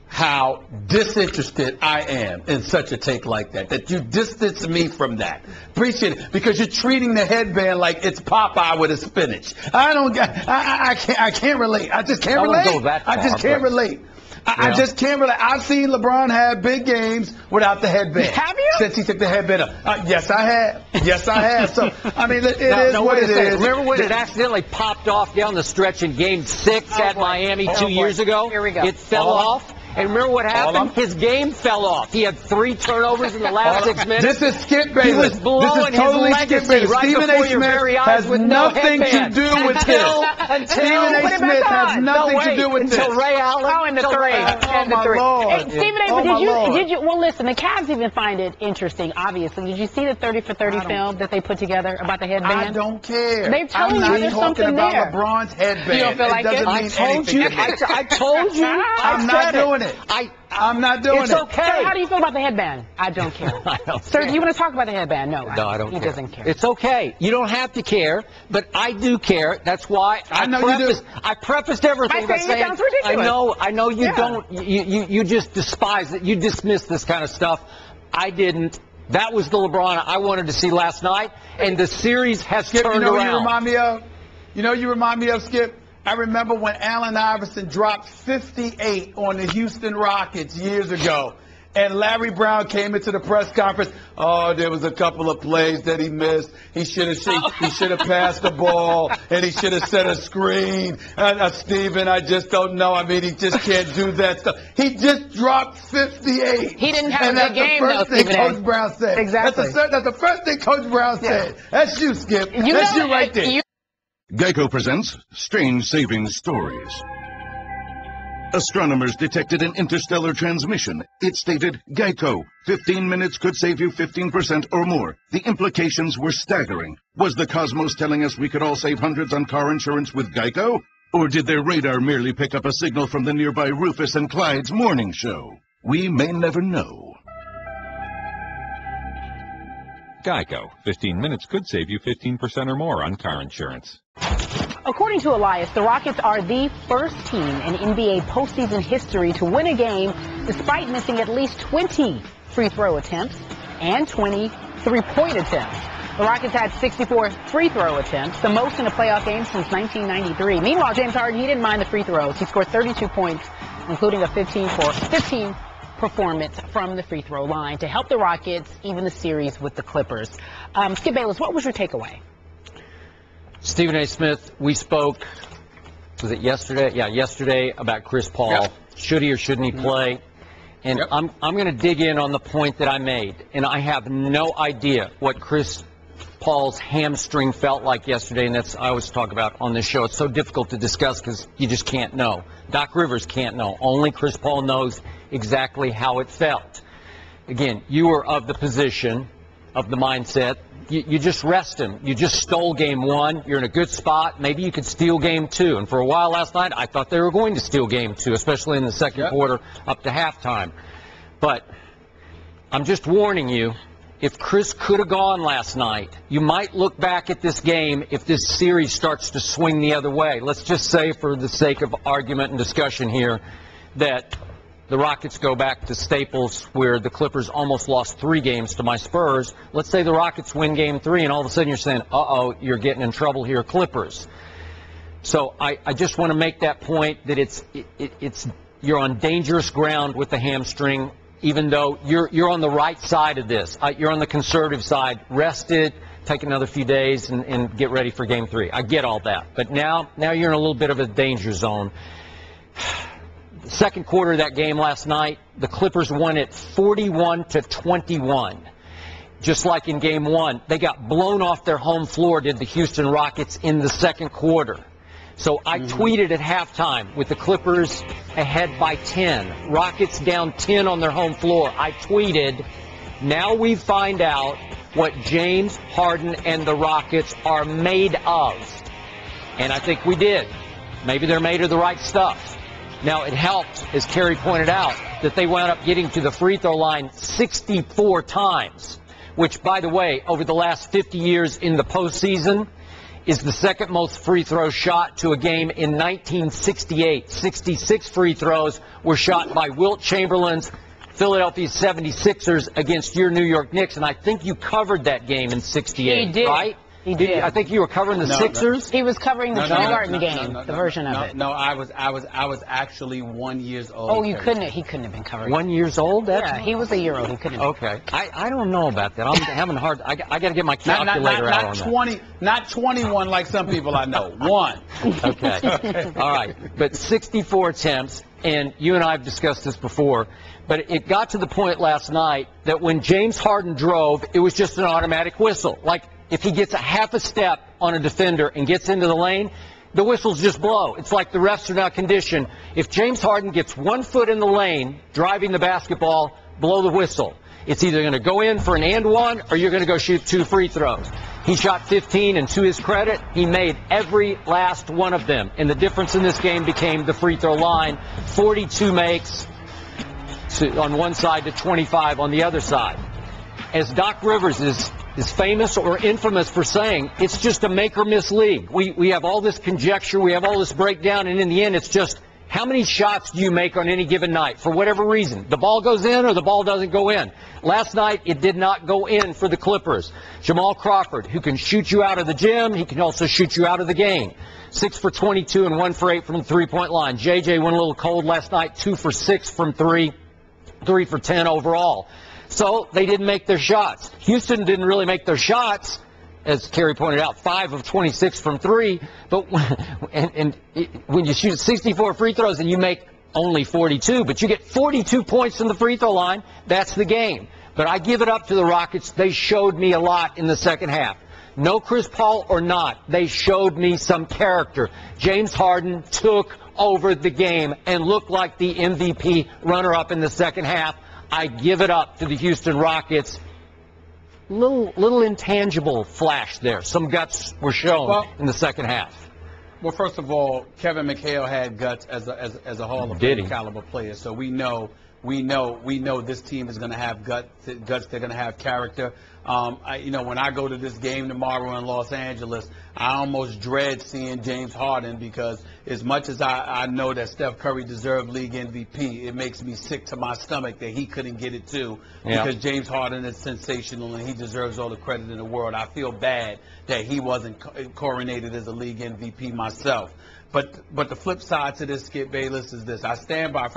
how disinterested I am in such a take like that, that you distance me from that. Appreciate it, because you're treating the headband like it's Popeye with a spinach. I can't relate. I just can't relate. Go that far, I just can't relate. I just can't relate. I've seen LeBron have big games without the headband. Have you? Since he took the headband up. Yes, I have. Yes, I have. So, I mean, it is what it is. Remember when it accidentally popped off down the stretch in Game 6 at Miami 2 years ago? Here we go. It fell off. And remember what happened? His game fell off. He had 3 turnovers in the last 6 minutes. This is Skip Bayless. He was blowing this is totally his legacy Skip Bayless. right Stephen before A. your very Smith eyes has with no nothing to headband. do with this. Stephen A. Smith has nothing to do with this. Until Ray Allen. Oh, and the 3. Oh, my Lord. Hey, Stephen A., but did you, well, listen, the Cavs even find it interesting, obviously. Did you see the 30 for 30 film that they put together about the headband? I don't care. They're telling you there's something I'm not talking there. about LeBron's headband. You don't feel like it? I told you. I told you. I'm not doing it. I'm not doing It's it. okay. Sir, how do you feel about the headband? I don't care. I don't Sir, care. do you want to talk about the headband? No, I don't he care. doesn't care. It's okay. You don't have to care, but I do care. That's why I know you do. I prefaced everything by saying it saying, sounds ridiculous. I know you Yeah. don't. You just despise it. You dismiss this kind of stuff. I didn't. That was the LeBron I wanted to see last night, and the series has Skip, turned you know what around. you remind me of? You know you remind me of, Skip? I remember when Allen Iverson dropped 58 on the Houston Rockets years ago. And Larry Brown came into the press conference. Oh, there was a couple of plays that he missed. He should have passed the ball, and he should have set a screen. Stephen, I just don't know. I mean, he just can't do that stuff. He just dropped 58. He didn't have and a good game, though, that's the first thing Stephen A. Coach Brown said. Exactly. That's the first thing Coach Brown said. That's you, Skip. That's you right there. Geico presents Strange Savings Stories. Astronomers detected an interstellar transmission. It stated, Geico, 15 minutes could save you 15% or more. The implications were staggering. Was the cosmos telling us we could all save hundreds on car insurance with Geico? Or did their radar merely pick up a signal from the nearby Rufus and Clyde's morning show? We may never know. Geico. 15 minutes could save you 15% or more on car insurance. According to Elias, the Rockets are the first team in NBA postseason history to win a game despite missing at least 20 free throw attempts and 20 three-point attempts. The Rockets had 64 free throw attempts, the most in a playoff game since 1993. Meanwhile, James Harden, he didn't mind the free throws. He scored 32 points, including a 15 performance from the free throw line to help the Rockets even the series with the Clippers. Skip Bayless, what was your takeaway? Stephen A. Smith, we spoke, was it yesterday? Yeah, yesterday about Chris Paul. Yep. Should he or shouldn't he play? And I'm going to dig in on the point that I made. And I have no idea what Chris Paul's hamstring felt like yesterday. And that's I always talk about on this show. It's so difficult to discuss because you just can't know. Doc Rivers can't know. Only Chris Paul knows exactly how it felt. Again, you were of the position, of the mindset. You just rest him. You just stole game 1. You're in a good spot. Maybe you could steal game 2. And for a while last night, I thought they were going to steal game 2, especially in the second quarter up to halftime. But I'm just warning you, if Chris could have gone last night, you might look back at this game if this series starts to swing the other way. Let's just say, for the sake of argument and discussion here, that the Rockets go back to Staples, where the Clippers almost lost 3 games to my Spurs. Let's say the Rockets win Game 3, and all of a sudden you're saying, uh-oh, you're getting in trouble here, Clippers. So I just want to make that point that you're on dangerous ground with the hamstring, even though you're on the right side of this. You're on the conservative side. Rest it, take another few days, and get ready for Game 3. I get all that. But now you're in a little bit of a danger zone. The second quarter of that game last night, the Clippers won it 41-21. Just like in Game 1, they got blown off their home floor, did the Houston Rockets, in the second quarter. So I tweeted at halftime with the Clippers ahead by 10, Rockets down 10 on their home floor. I tweeted, now we find out what James Harden and the Rockets are made of. And I think we did. Maybe they're made of the right stuff. Now, it helped, as Kerry pointed out, that they wound up getting to the free throw line 64 times, which, by the way, over the last 50 years in the postseason, is the second most free throw shot to a game in 1968. 66 free throws were shot by Wilt Chamberlain's Philadelphia 76ers against your New York Knicks, and I think you covered that game in 68, He did. right? He did. I think you were covering the Sixers. He was covering the kindergarten game, the version of it. No, I was actually 1 year old. Oh, he couldn't have been covering. 1 year old? Yeah, he was a year old. He couldn't have. Okay. I don't know about that. I'm having hard. I got to get my calculator out on that. 20, not 21 like some people I know. 1. Okay. All right. But 64 attempts, and you and I have discussed this before, but it got to the point last night that when James Harden drove, it was just an automatic whistle. Like, if he gets a half a step on a defender and gets into the lane, the whistles just blow. It's like the refs are now conditioned. If James Harden gets 1 foot in the lane driving the basketball, blow the whistle. It's either going to go in for an and one, or you're going to go shoot 2 free throws. He shot 15, and to his credit, he made every last one of them. And the difference in this game became the free throw line. 42 makes on one side to 25 on the other side. As Doc Rivers is famous or infamous for saying, it's just a make-or-miss league. We have all this conjecture, we have all this breakdown, and in the end, it's just how many shots do you make on any given night for whatever reason. The ball goes in or the ball doesn't go in. Last night, it did not go in for the Clippers. Jamal Crawford, who can shoot you out of the gym, he can also shoot you out of the game. 6 for 22 and 1 for 8 from the three-point line. JJ went a little cold last night, 2 for 6 from 3, 3 for 10 overall. So they didn't make their shots. Houston didn't really make their shots, as Kerry pointed out, 5 of 26 from 3. But when you shoot 64 free throws and you make only 42, but you get 42 points from the free throw line, that's the game. But I give it up to the Rockets. They showed me a lot in the second half. No Chris Paul or not, they showed me some character. James Harden took over the game and looked like the MVP runner-up in the second half. I give it up to the Houston Rockets. Little intangible flash there. Some guts were shown in the second half. Well, first of all, Kevin McHale had guts as a Hall of Fame caliber player, so we know this team is going to have guts. They're going to have character. When I go to this game tomorrow in Los Angeles, I almost dread seeing James Harden, because as much as I know that Steph Curry deserved league MVP, it makes me sick to my stomach that he couldn't get it too, because James Harden is sensational and he deserves all the credit in the world. I feel bad that he wasn't coronated as a league MVP myself. But the flip side to this, Skip Bayless, is this. I stand by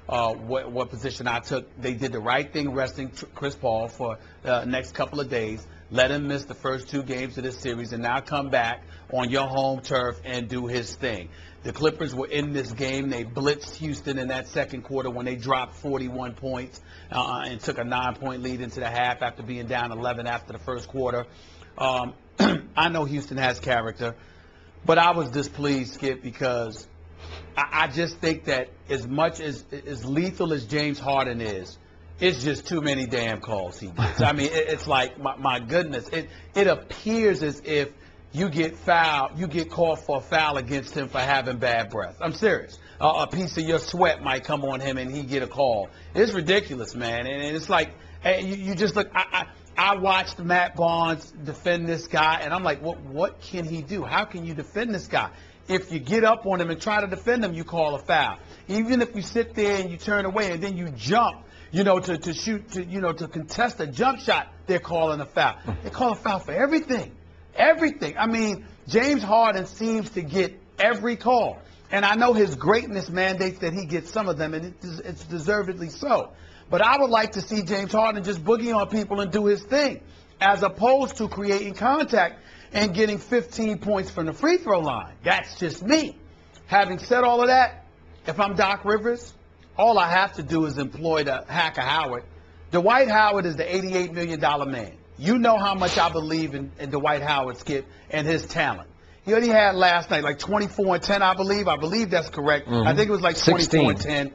what position I took. They did the right thing resting Chris Paul for the next couple of days. Let him miss the first 2 games of this series and now come back on your home turf and do his thing. The Clippers were in this game. They blitzed Houston in that second quarter when they dropped 41 points and took a 9-point lead into the half after being down 11 after the first quarter. I know Houston has character, but I was displeased, Skip, because I just think that as much as lethal as James Harden is, it's just too many damn calls he gets. I mean, it's like, my goodness. It appears as if you get fouled, you get called for a foul against him for having bad breath. I'm serious. A piece of your sweat might come on him and he get a call. It's ridiculous, man. And it's like, hey, you just look. I watched Matt Barnes defend this guy, and I'm like, what can he do? How can you defend this guy? If you get up on him and try to defend him, you call a foul. Even if you sit there and you turn away and then you jump, to shoot, to contest a jump shot, they're calling a foul. They call a foul for everything. Everything. I mean, James Harden seems to get every call. And I know his greatness mandates that he gets some of them, and it's deservedly so. But I would like to see James Harden just boogie on people and do his thing, as opposed to creating contact and getting 15 points from the free throw line. That's just me. Having said all of that, if I'm Doc Rivers, all I have to do is employ the Hacker Howard. Dwight Howard is the $88 million man. You know how much I believe in Dwight Howard, Skip, and his talent. He already had last night like 24 and 10, I believe. I believe that's correct. I think it was like 24 and 10.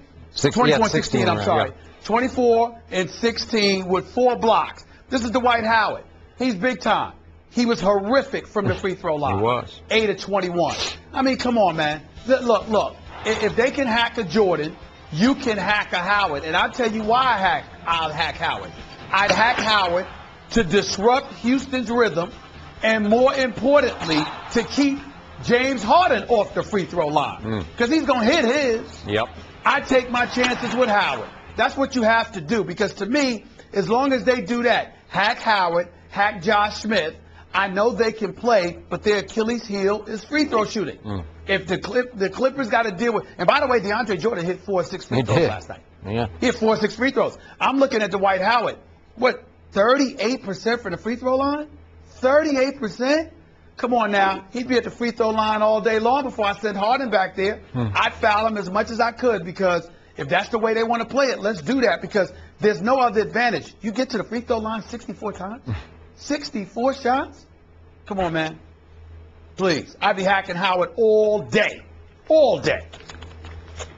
24 and 16, I'm sorry. Yeah. 24 and 16 with 4 blocks. This is Dwight Howard. He's big time. He was horrific from the free throw line. He was. 8 of 21. I mean, come on, man. Look. If they can hack a Jordan, you can hack a Howard. And I'll tell you why I'll hack Howard. I'd hack Howard to disrupt Houston's rhythm, and more importantly, to keep James Harden off the free throw line. Because he's going to hit his. Yep. I take my chances with Howard. That's what you have to do. Because to me, as long as they do that, hack Howard, hack Josh Smith, I know they can play, but their Achilles heel is free throw shooting. If the Clippers got to deal with, and by the way, DeAndre Jordan hit 4 or 6 free throws last night. Yeah. He hit 4 or 6 free throws. I'm looking at Dwight Howard. What, 38% for the free throw line? 38%? Come on now. He'd be at the free throw line all day long before I sent Harden back there. I'd foul him as much as I could, because if that's the way they want to play it, let's do that, because there's no other advantage. You get to the free throw line 64 times? 64 shots? Come on, man. Please. I'd be hacking Howard all day. All day.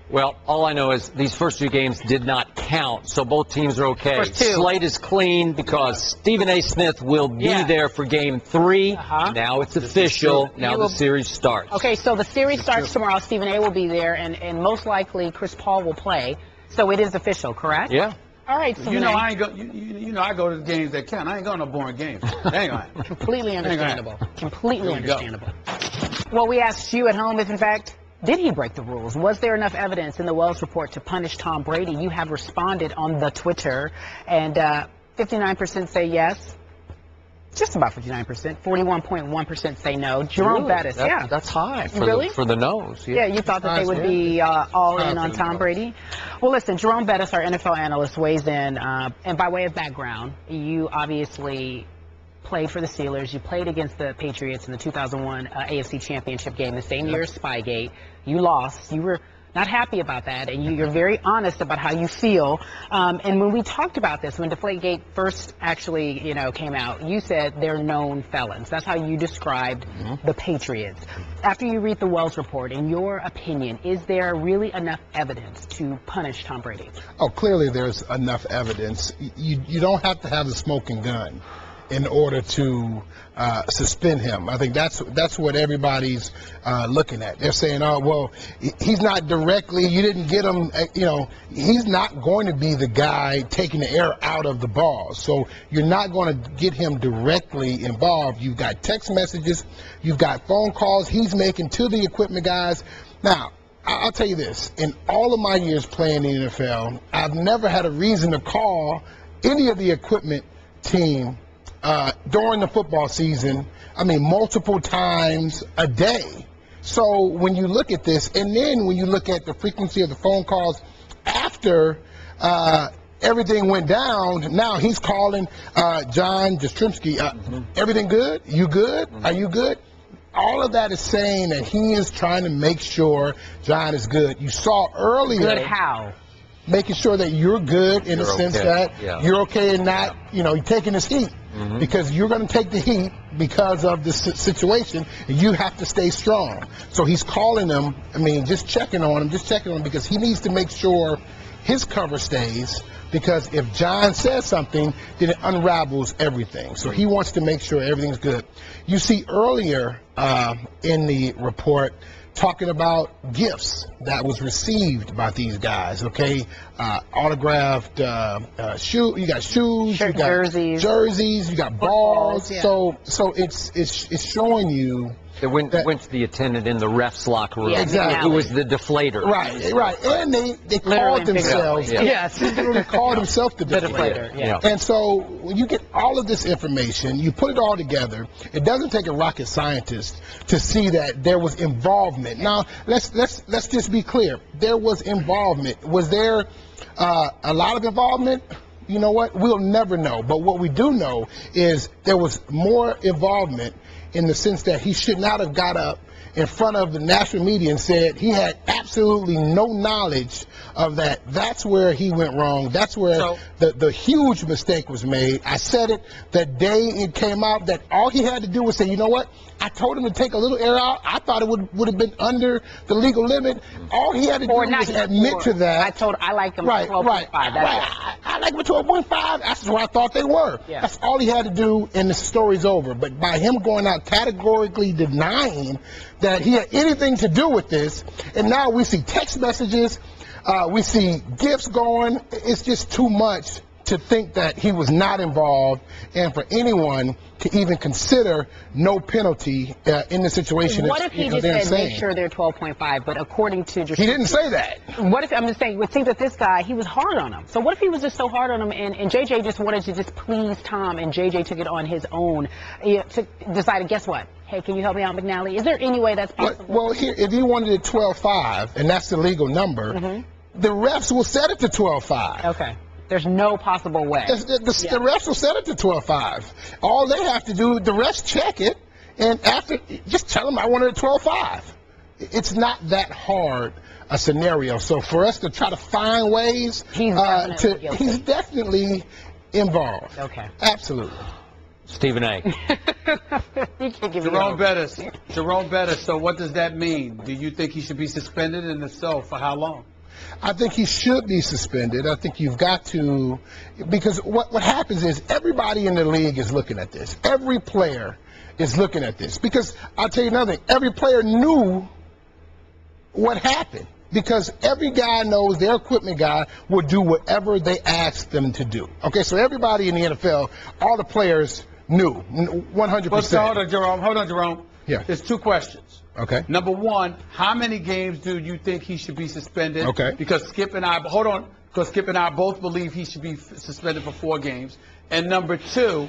Well, all I know is these first 2 games did not count, so both teams are okay. First 2. Slate is clean because Stephen A. Smith will be there for Game 3. Now it's official. Now the series starts. Okay, so the series starts tomorrow. Stephen A. will be there, and most likely Chris Paul will play. So it is official, correct? Yeah. All right, so you know I ain't go. You know I go to the games that count. I ain't going to no boring games. Anyway. Completely understandable. Completely understandable. Well, we asked you at home if, in fact, did he break the rules? Was there enough evidence in the Wells report to punish Tom Brady? You have responded on the Twitter, and 59% say yes. Just about 59%. 41.1% say no. Jerome Bettis, That's high for the no's. Yeah, you thought that they would be all in on Tom Brady? Well, listen, Jerome Bettis, our NFL analyst, weighs in. And by way of background, you obviously played for the Steelers. You played against the Patriots in the 2001 AFC Championship game, the same year as Spygate. You lost. You were not happy about that, and you're very honest about how you feel. And when we talked about this, when Deflategate first actually, came out, you said they're known felons. That's how you described the Patriots. After you read the Wells report, in your opinion, is there really enough evidence to punish Tom Brady? Oh, clearly there's enough evidence. You don't have to have a smoking gun in order to suspend him. I think that's what everybody's looking at. They're saying, oh, well, he's not directly, you didn't get him, he's not going to be the guy taking the air out of the ball. So you're not going to get him directly involved. You've got text messages, you've got phone calls he's making to the equipment guys. Now, I'll tell you this, in all of my years playing in the NFL, I've never had a reason to call any of the equipment team during the football season, multiple times a day. So when you look at this, and then when you look at the frequency of the phone calls after everything went down, now he's calling John Jastrzemski, everything good? You good? Are you good? All of that is saying that he is trying to make sure John is good. You saw earlier. Good how? Making sure that you're good in the sense that you're okay and not, you're taking this heat. Because you're going to take the heat because of the situation, and you have to stay strong. So he's calling them, just checking on him because he needs to make sure his cover stays, because if John says something, then it unravels everything. So he wants to make sure everything's good. You see earlier in the report talking about gifts that was received by these guys, okay? Autographed shoe, you got shoes, you got jerseys, you got balls. Yeah. So it's showing you. It went to the attendant in the ref's locker room. Yeah, exactly. Who was the deflator. Right. And they called themselves. Yes. They literally called themselves the deflator. Yeah. And so when you get all of this information, you put it all together. It doesn't take a rocket scientist to see that there was involvement. Now let's just be clear. There was involvement. Was there a lot of involvement? You know what? We'll never know. But what we do know is there was more involvement, in the sense that he should not have got up in front of the national media and said he had absolutely no knowledge of that. That's where he went wrong. That's where the huge mistake was made. I said it the day it came out, that all he had to do was say, you know what? I told him to take a little air out. I thought it would have been under the legal limit. All he had to do was admit to that. I like him at 12.5. I like him at 12.5. That's where I thought they were. Yeah. That's all he had to do, and the story's over. But by him going out categorically denying that he had anything to do with this, and now we see text messages, we see gifts going. It's just too much to think that he was not involved, and for anyone to even consider no penalty in the situation. What if he just said, make sure they're 12.5, but according to just... He didn't say that. What if, I'm just saying, it seems that this guy, he was hard on him. So what if he was just so hard on him, and JJ just wanted to just please Tom, and JJ took it on his own, to decided, guess what? Hey, can you help me out, McNally? Is there any way that's possible? Well, here, if he wanted it 12.5, and that's the legal number, the refs will set it to 12.5. Okay. There's no possible way. The refs will set it to 12.5. All they have to do, the refs check it, and after, just tell them I want it at 12.5. It's not that hard a scenario. So for us to try to find ways, he's definitely involved. Okay. Absolutely. Stephen A. Jerome Bettis. So what does that mean? Do you think he should be suspended, and if so, for how long? I think he should be suspended. I think you've got to, because what happens is everybody in the league is looking at this. Every player is looking at this. Because I'll tell you another thing, every player knew what happened. Because every guy knows their equipment guy will do whatever they ask them to do. Okay, so everybody in the NFL, all the players knew, 100%. But hold on, Jerome. Yeah. There's two questions. Okay. Number one, how many games do you think he should be suspended? Okay. Because Skip and I both believe he should be suspended for 4 games. And number two,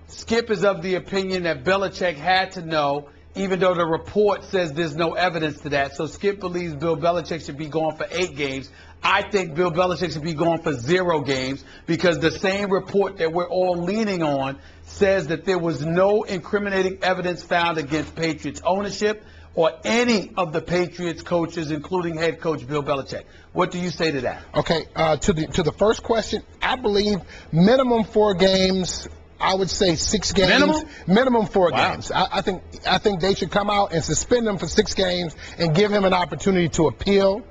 Skip is of the opinion that Belichick had to know, even though the report says there's no evidence to that. So Skip believes Bill Belichick should be gone for 8 games. I think Bill Belichick should be gone for 0 games, because the same report that we're all leaning on says that there was no incriminating evidence found against Patriots ownership or any of the Patriots coaches, including head coach Bill Belichick. What do you say to that? Okay, to the first question, I believe minimum 4 games. I would say 6 games. Minimum 4 games. I think they should come out and suspend him for 6 games and give him an opportunity to appeal.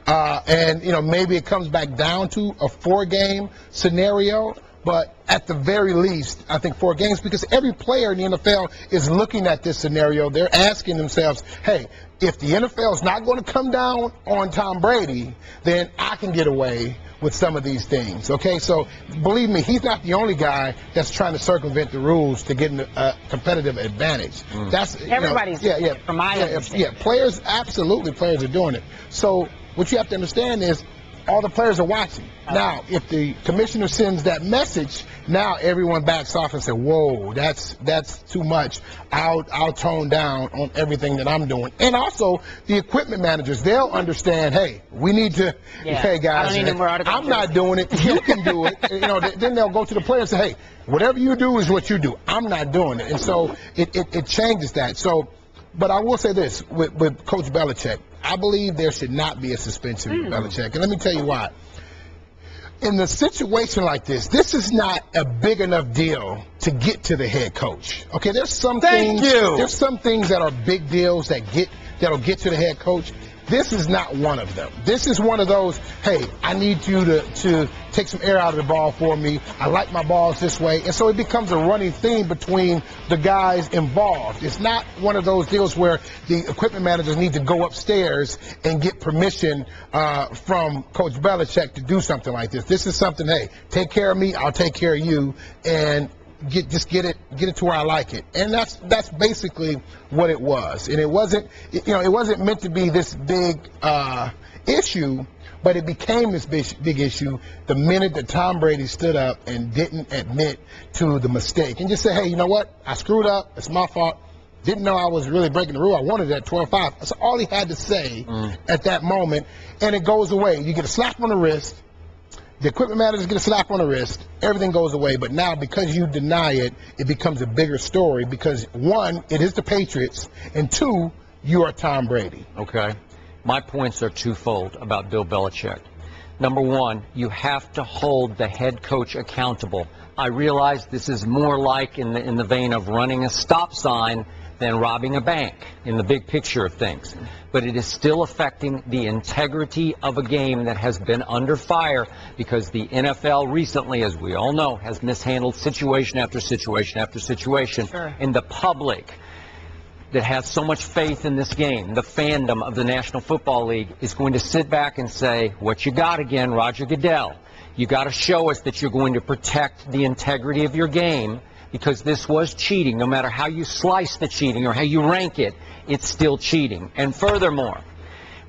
And maybe it comes back down to a 4-game scenario. But at the very least, I think 4 games, because every player in the NFL is looking at this scenario. They're asking themselves, hey, if the NFL is not going to come down on Tom Brady, then I can get away with some of these things. Okay, so believe me, he's not the only guy that's trying to circumvent the rules to get a competitive advantage. That's everybody's doing it, from my understanding. Players are doing it. So what you have to understand is, all the players are watching. Now, if the commissioner sends that message, now everyone backs off and says, whoa, that's too much. I'll tone down on everything that I'm doing. And also, the equipment managers, they'll understand, hey, we need to, hey, guys, I'm not doing it. You can do it. Then they'll go to the players and say, hey, whatever you do is what you do. I'm not doing it. And so it changes that. So, but I will say this, with Coach Belichick, I believe there should not be a suspension of Belichick. And let me tell you why. In a situation like this, this is not a big enough deal to get to the head coach. Okay, there's some things that are big deals that'll get to the head coach. This is not one of them. This is one of those, hey, I need you to take some air out of the ball for me. I like my balls this way. And so it becomes a running theme between the guys involved. It's not one of those deals where the equipment managers need to go upstairs and get permission from Coach Belichick to do something like this. This is something, hey, take care of me, I'll take care of you, and get it to where I like it. And that's basically what it was. And it wasn't meant to be this big issue, but it became this big issue the minute that Tom Brady stood up and didn't admit to the mistake and just say, hey, you know what? I screwed up. It's my fault. Didn't know I was really breaking the rule. I wanted it at 12-5. That's all he had to say at that moment, and it goes away. You get a slap on the wrist. The equipment managers get a slap on the wrist. Everything goes away. But now, because you deny it, it becomes a bigger story because, one, it is the Patriots, and two, you are Tom Brady. Okay. My points are twofold about Bill Belichick. Number one, you have to hold the head coach accountable. I realize this is more like in the vein of running a stop sign than robbing a bank in the big picture of things. But it is still affecting the integrity of a game that has been under fire because the NFL recently, as we all know, has mishandled situation after situation after situation. Sure. And the public that has so much faith in this game, the fandom of the National Football League, is going to sit back and say, what you got again, Roger Goodell? You got to show us that you're going to protect the integrity of your game, because this was cheating. No matter how you slice the cheating or how you rank it, it's still cheating. And furthermore,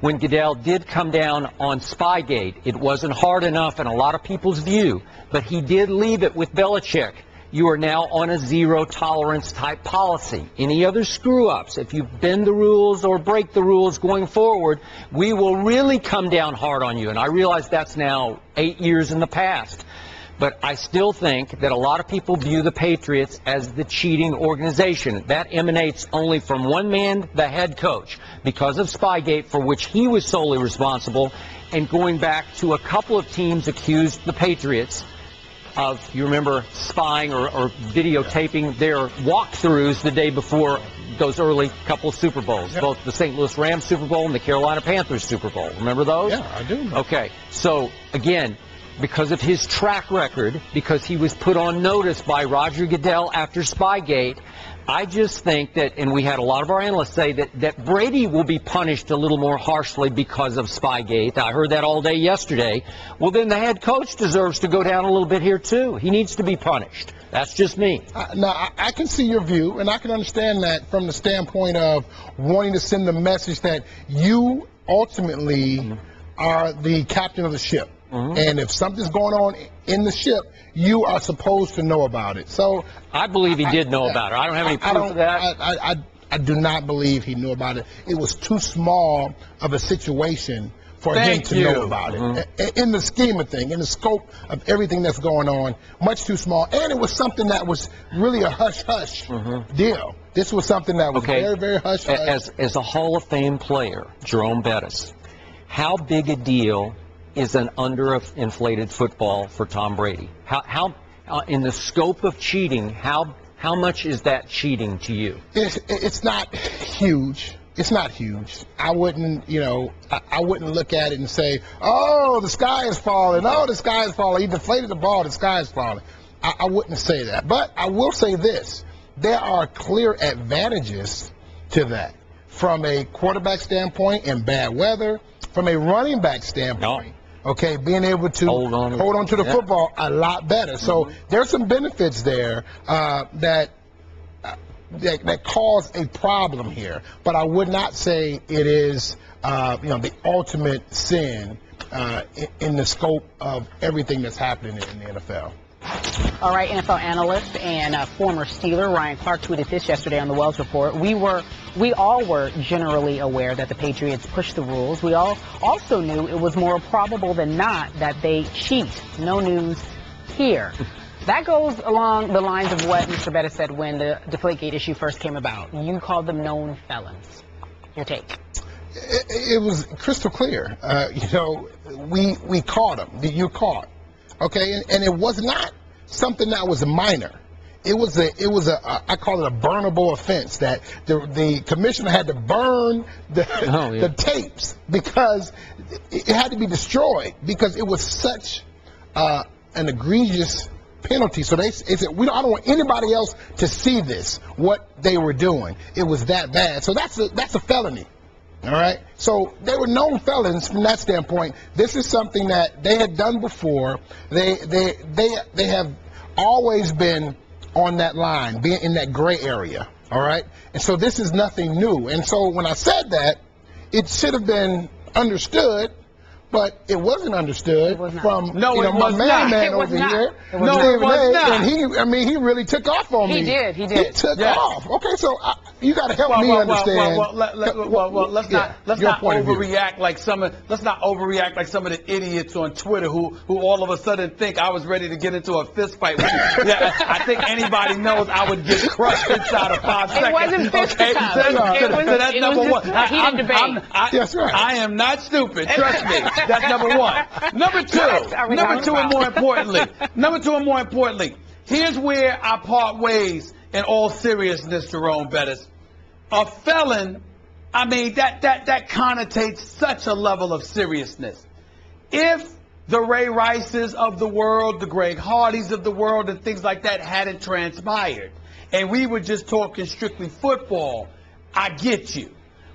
when Goodell did come down on Spygate, it wasn't hard enough in a lot of people's view, but he did leave it with Belichick. You are now on a zero-tolerance type policy. Any other screw-ups, if you bend the rules or break the rules going forward, we will really come down hard on you. And I realize that's now 8 years in the past. But I still think that a lot of people view the Patriots as the cheating organization. That emanates only from one man, the head coach, because of Spygate, for which he was solely responsible, and going back to a couple of teams accused the Patriots of, you remember, spying or videotaping their walkthroughs the day before those early couple of Super Bowls, both the St. Louis Rams Super Bowl and the Carolina Panthers Super Bowl. Remember those? Yeah, I do. Okay, so again, because of his track record, because he was put on notice by Roger Goodell after Spygate, I just think that, and we had a lot of our analysts say that Brady will be punished a little more harshly because of Spygate. I heard that all day yesterday. Well, then the head coach deserves to go down a little bit here, too. He needs to be punished. That's just me. Now, I can see your view, and I can understand that from the standpoint of wanting to send the message that you ultimately are the captain of the ship. And if something's going on in the ship, you are supposed to know about it. So I believe he did know about it. I don't have any proof of that. I do not believe he knew about it. It was too small of a situation for him to know about it. In the scheme of things, in the scope of everything that's going on, much too small. And it was something that was really a hush-hush deal. This was something that was very, very hush-hush. As a Hall of Fame player, Jerome Bettis, how big a deal is an underinflated football for Tom Brady? How in the scope of cheating, how much is that cheating to you? It's not huge. It's not huge. I wouldn't, I wouldn't look at it and say, oh, the sky is falling. Oh, the sky is falling. He deflated the ball. The sky is falling. I wouldn't say that. But I will say this. There are clear advantages to that from a quarterback standpoint in bad weather, from a running back standpoint. Okay, being able to hold on to the football a lot better. So there's some benefits there that cause a problem here. But I would not say it is the ultimate sin in the scope of everything that's happening in the NFL. All right, NFL analyst and former Steeler Ryan Clark tweeted this yesterday on the Wells Report. We all were generally aware that the Patriots pushed the rules. We all also knew it was more probable than not that they cheat. No news here. That goes along the lines of what Mr. Bettis said when the Deflategate issue first came about. You called them known felons. Your take? It was crystal clear. We caught them. You caught. Okay, and it was not something that was minor. it was a I call it a burnable offense that the commissioner had to burn the tapes because it had to be destroyed because it was such an egregious penalty. So they said, I don't want anybody else to see this, what they were doing. It was that bad. So that's a felony. All right. So they were known felons from that standpoint. This is something that they had done before. They have always been on that line, being in that gray area. All right. And so this is nothing new. And so when I said that, it should have been understood. But it wasn't understood from my man over here, Stephen A. And he really took off on me. He did. He took off. Okay, so you got to help me understand. Let's not overreact like some of the idiots on Twitter who all of a sudden think I was ready to get into a fist fight with you. Yeah, I think anybody knows I would get crushed inside of 5 seconds. It wasn't fisticuffs. That's number one. A heated debate. That's right. I am not stupid. Trust me. That's number one. Number two, and more importantly, here's where I part ways in all seriousness, Jerome Bettis. A felon, I mean, that connotates such a level of seriousness. If the Ray Rices of the world, the Greg Hardys of the world, and things like that hadn't transpired, and we were just talking strictly football, I get you.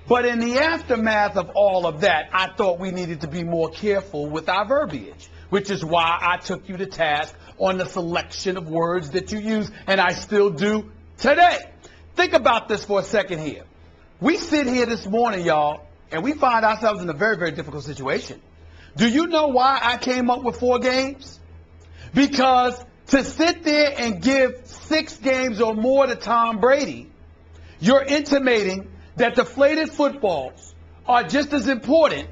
But in the aftermath of all of that, I thought we needed to be more careful with our verbiage, which is why I took you to task on the selection of words that you use, and I still do today. Think about this for a second here. We sit here this morning, y'all, and we find ourselves in a very, very difficult situation. Do you know why I came up with 4 games? Because to sit there and give 6 games or more to Tom Brady, you're intimating that deflated footballs are just as important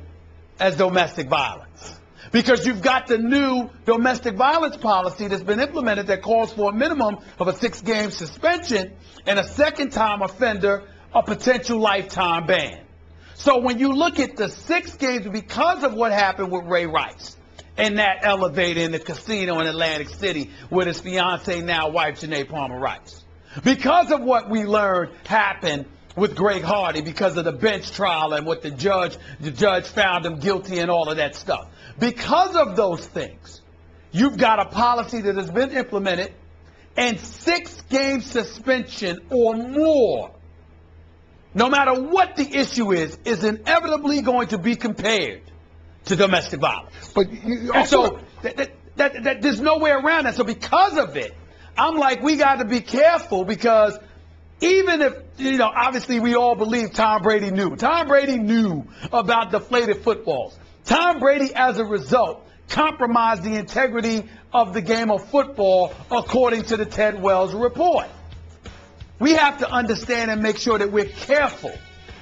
as domestic violence. Because you've got the new domestic violence policy that's been implemented that calls for a minimum of a 6-game suspension and a second-time offender a potential lifetime ban. So when you look at the 6 games, because of what happened with Ray Rice and that elevator in the casino in Atlantic City with his fiancee, now wife, Janae Palmer Rice, because of what we learned happened with Greg Hardy because of the bench trial and what the judge found him guilty and all of that stuff. Because of those things, you've got a policy that has been implemented and 6-game suspension or more, no matter what the issue is inevitably going to be compared to domestic violence. But you also, and so there's no way around that. So because of it, I'm like, we got to be careful because even if, obviously we all believe Tom Brady knew. Tom Brady knew about deflated footballs. Tom Brady, as a result, compromised the integrity of the game of football, according to the Ted Wells report. We have to understand and make sure that we're careful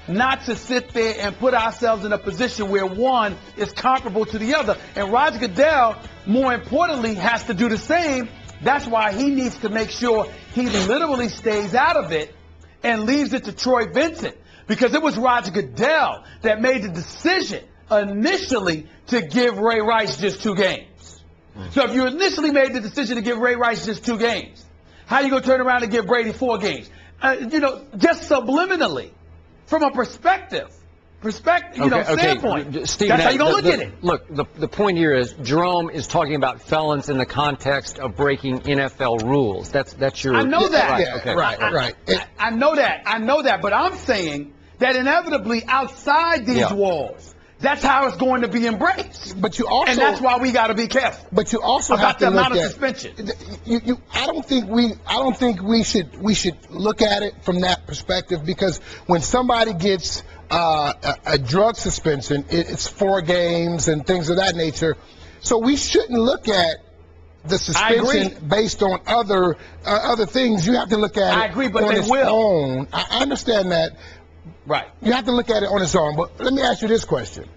not to sit there and put ourselves in a position where one is comparable to the other. And Roger Goodell, more importantly, has to do the same. That's why he needs to make sure he literally stays out of it and leaves it to Troy Vincent. Because it was Roger Goodell that made the decision initially to give Ray Rice just 2 games. So if you initially made the decision to give Ray Rice just 2 games, how are you going to turn around and give Brady 4 games? Just subliminally, from a standpoint. Stephen, that's how you're going to look at it. Look, the point here is Jerome is talking about felons in the context of breaking NFL rules. That's your... I know that. Right, okay. Right. I know that. But I'm saying that inevitably outside these walls, that's how it's going to be embraced. But you also... And that's why we got to be careful. But you also have to look at... About the amount of suspension. I don't think we should look at it from that perspective, because when somebody gets a drug suspension, it's 4 games and things of that nature. So we shouldn't look at the suspension based on other things. You have to look at it on its own. I understand that. Right. You have to look at it on its own. But let me ask you this question.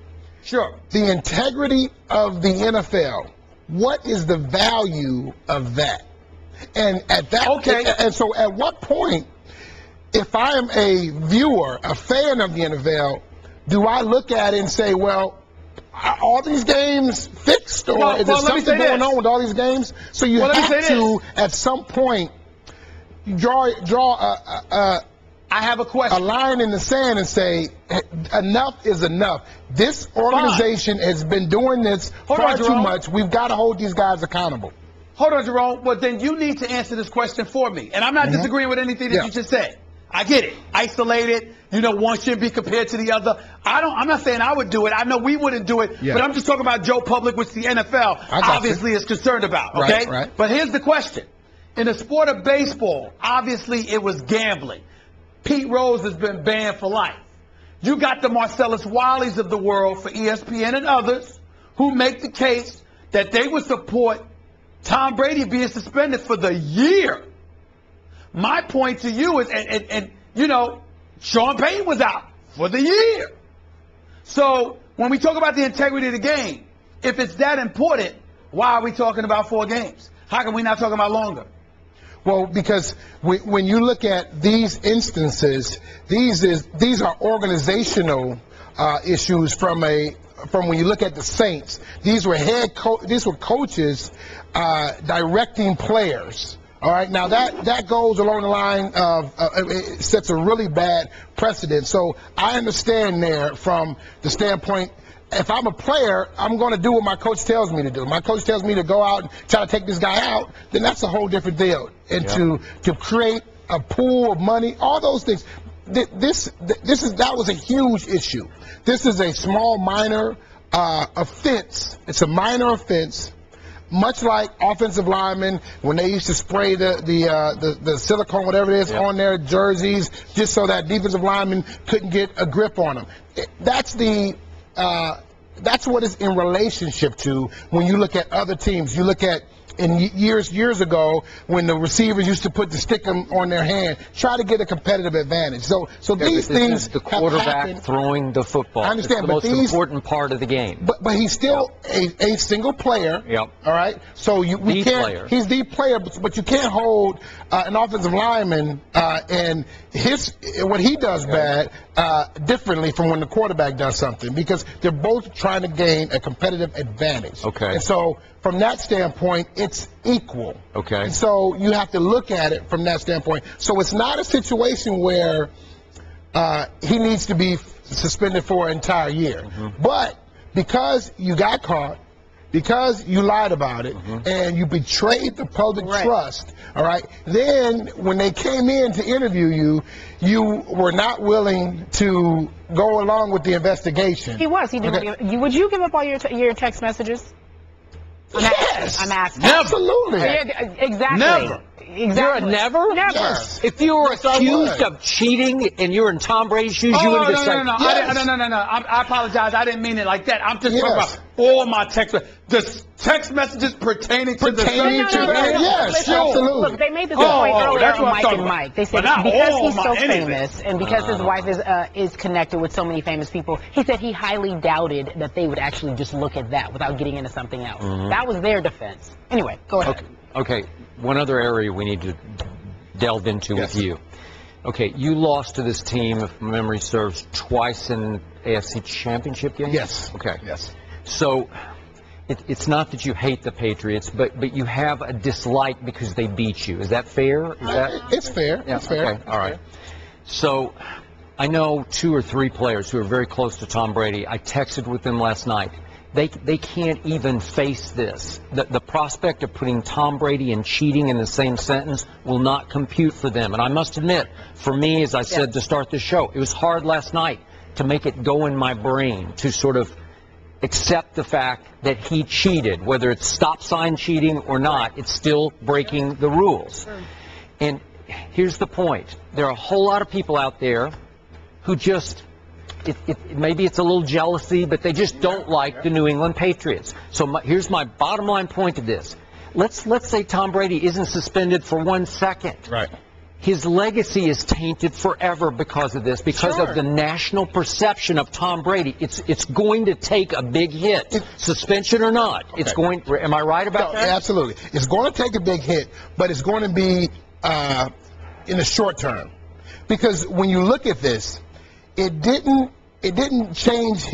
Sure. The integrity of the NFL, what is the value of that? And at that, and so at what point, if I am a viewer, a fan of the NFL, do I look at it and say, well, are all these games fixed, or is there something going on with all these games? So you have to, at some point, I have a question. A line in the sand and say, enough is enough. This organization has been doing this far too much. We've got to hold these guys accountable. Hold on, Jerome. Well, then you need to answer this question for me. And I'm not disagreeing with anything that you just said. I get it. Isolated. One shouldn't be compared to the other. I'm not saying I would do it. I know we wouldn't do it. But I'm just talking about Joe Public, which the NFL obviously is concerned about. Okay? Right. But here's the question. In the sport of baseball, obviously it was gambling. Pete Rose has been banned for life. You got the Marcellus Wileys of the world for ESPN and others who make the case that they would support Tom Brady being suspended for the year. My point to you is, and Sean Payton was out for the year. So when we talk about the integrity of the game, if it's that important, why are we talking about 4 games? How come we not talking about longer? Well, because when you look at these instances, these are organizational issues from when you look at the Saints. These were coaches directing players. All right, now that goes along the line of it sets a really bad precedent. So I understand there from the standpoint, if I'm a player, I'm going to do what my coach tells me to do. My coach tells me to go out and try to take this guy out, then that's a whole different deal. And to create a pool of money, all those things. That was a huge issue. This is a small minor offense. It's a minor offense. Much like offensive linemen, when they used to spray the silicone, whatever it is, on their jerseys, just so that defensive linemen couldn't get a grip on them. That's what it's in relationship to when you look at other teams. You look at years ago when the receivers used to put the stick on their hand, try to get a competitive advantage. So these things is the quarterback throwing the football. I understand, it's the most important part of the game. But he's still a single player. Yep. All right. So we can't. Player. He's the player, but you can't hold an offensive lineman and what he does bad differently from when the quarterback does something, because they're both trying to gain a competitive advantage. Okay. And so from that standpoint, it's equal. Okay. And so you have to look at it from that standpoint. So it's not a situation where he needs to be suspended for an entire year. But because you got caught, because you lied about it, and you betrayed the public trust, all right, then when they came in to interview you, you were not willing to go along with the investigation. He was. He didn't. Would you give up all your text messages? Yes. I'm asking. Never. Absolutely. Exactly. Never. Exactly. You're a never? Never. Yes. If you were Yes, I accused would. of cheating and you were in Tom Brady's shoes, you would have just said, No. Yes. No. I apologize. I didn't mean it like that. I'm just Yes. talking about all my text. The text messages pertaining to the Pertaining to that, yes, Listen, absolutely. Look, they made this point earlier that's on what I'm Mike talking and about. Mike. They said But not because all he's so anything. famous and because his wife is connected with so many famous people, he said he highly doubted that they would actually just look at that without getting into something else. That was their defense. Anyway, go ahead. Okay, one other area we need to delve into with you. Okay, you lost to this team, if memory serves, twice in AFC Championship games? Yes. Okay. Yes. So it's not that you hate the Patriots, but you have a dislike because they beat you. Is that fair? It's fair. Yeah, It's fair. Okay, all right. So I know 2 or 3 players who are very close to Tom Brady. I texted with them last night. They can't even face this. The prospect of putting Tom Brady and cheating in the same sentence will not compute for them. And I must admit, for me, as I said to start the show, it was hard last night to make it go in my brain to sort of accept the fact that he cheated. Whether it's stop sign cheating or not, it's still breaking the rules. And here's the point. There are a whole lot of people out there who just... maybe it's a little jealousy, but they just don't like the New England Patriots. So here's my bottom line point to this. Let's say Tom Brady isn't suspended for 1 second. Right. His legacy is tainted forever because of this, because of the national perception of Tom Brady. It's going to take a big hit, suspension or not. Okay. It's going. Am I right about that? Absolutely. It's going to take a big hit, but it's going to be in the short term, because when you look at this, it didn't change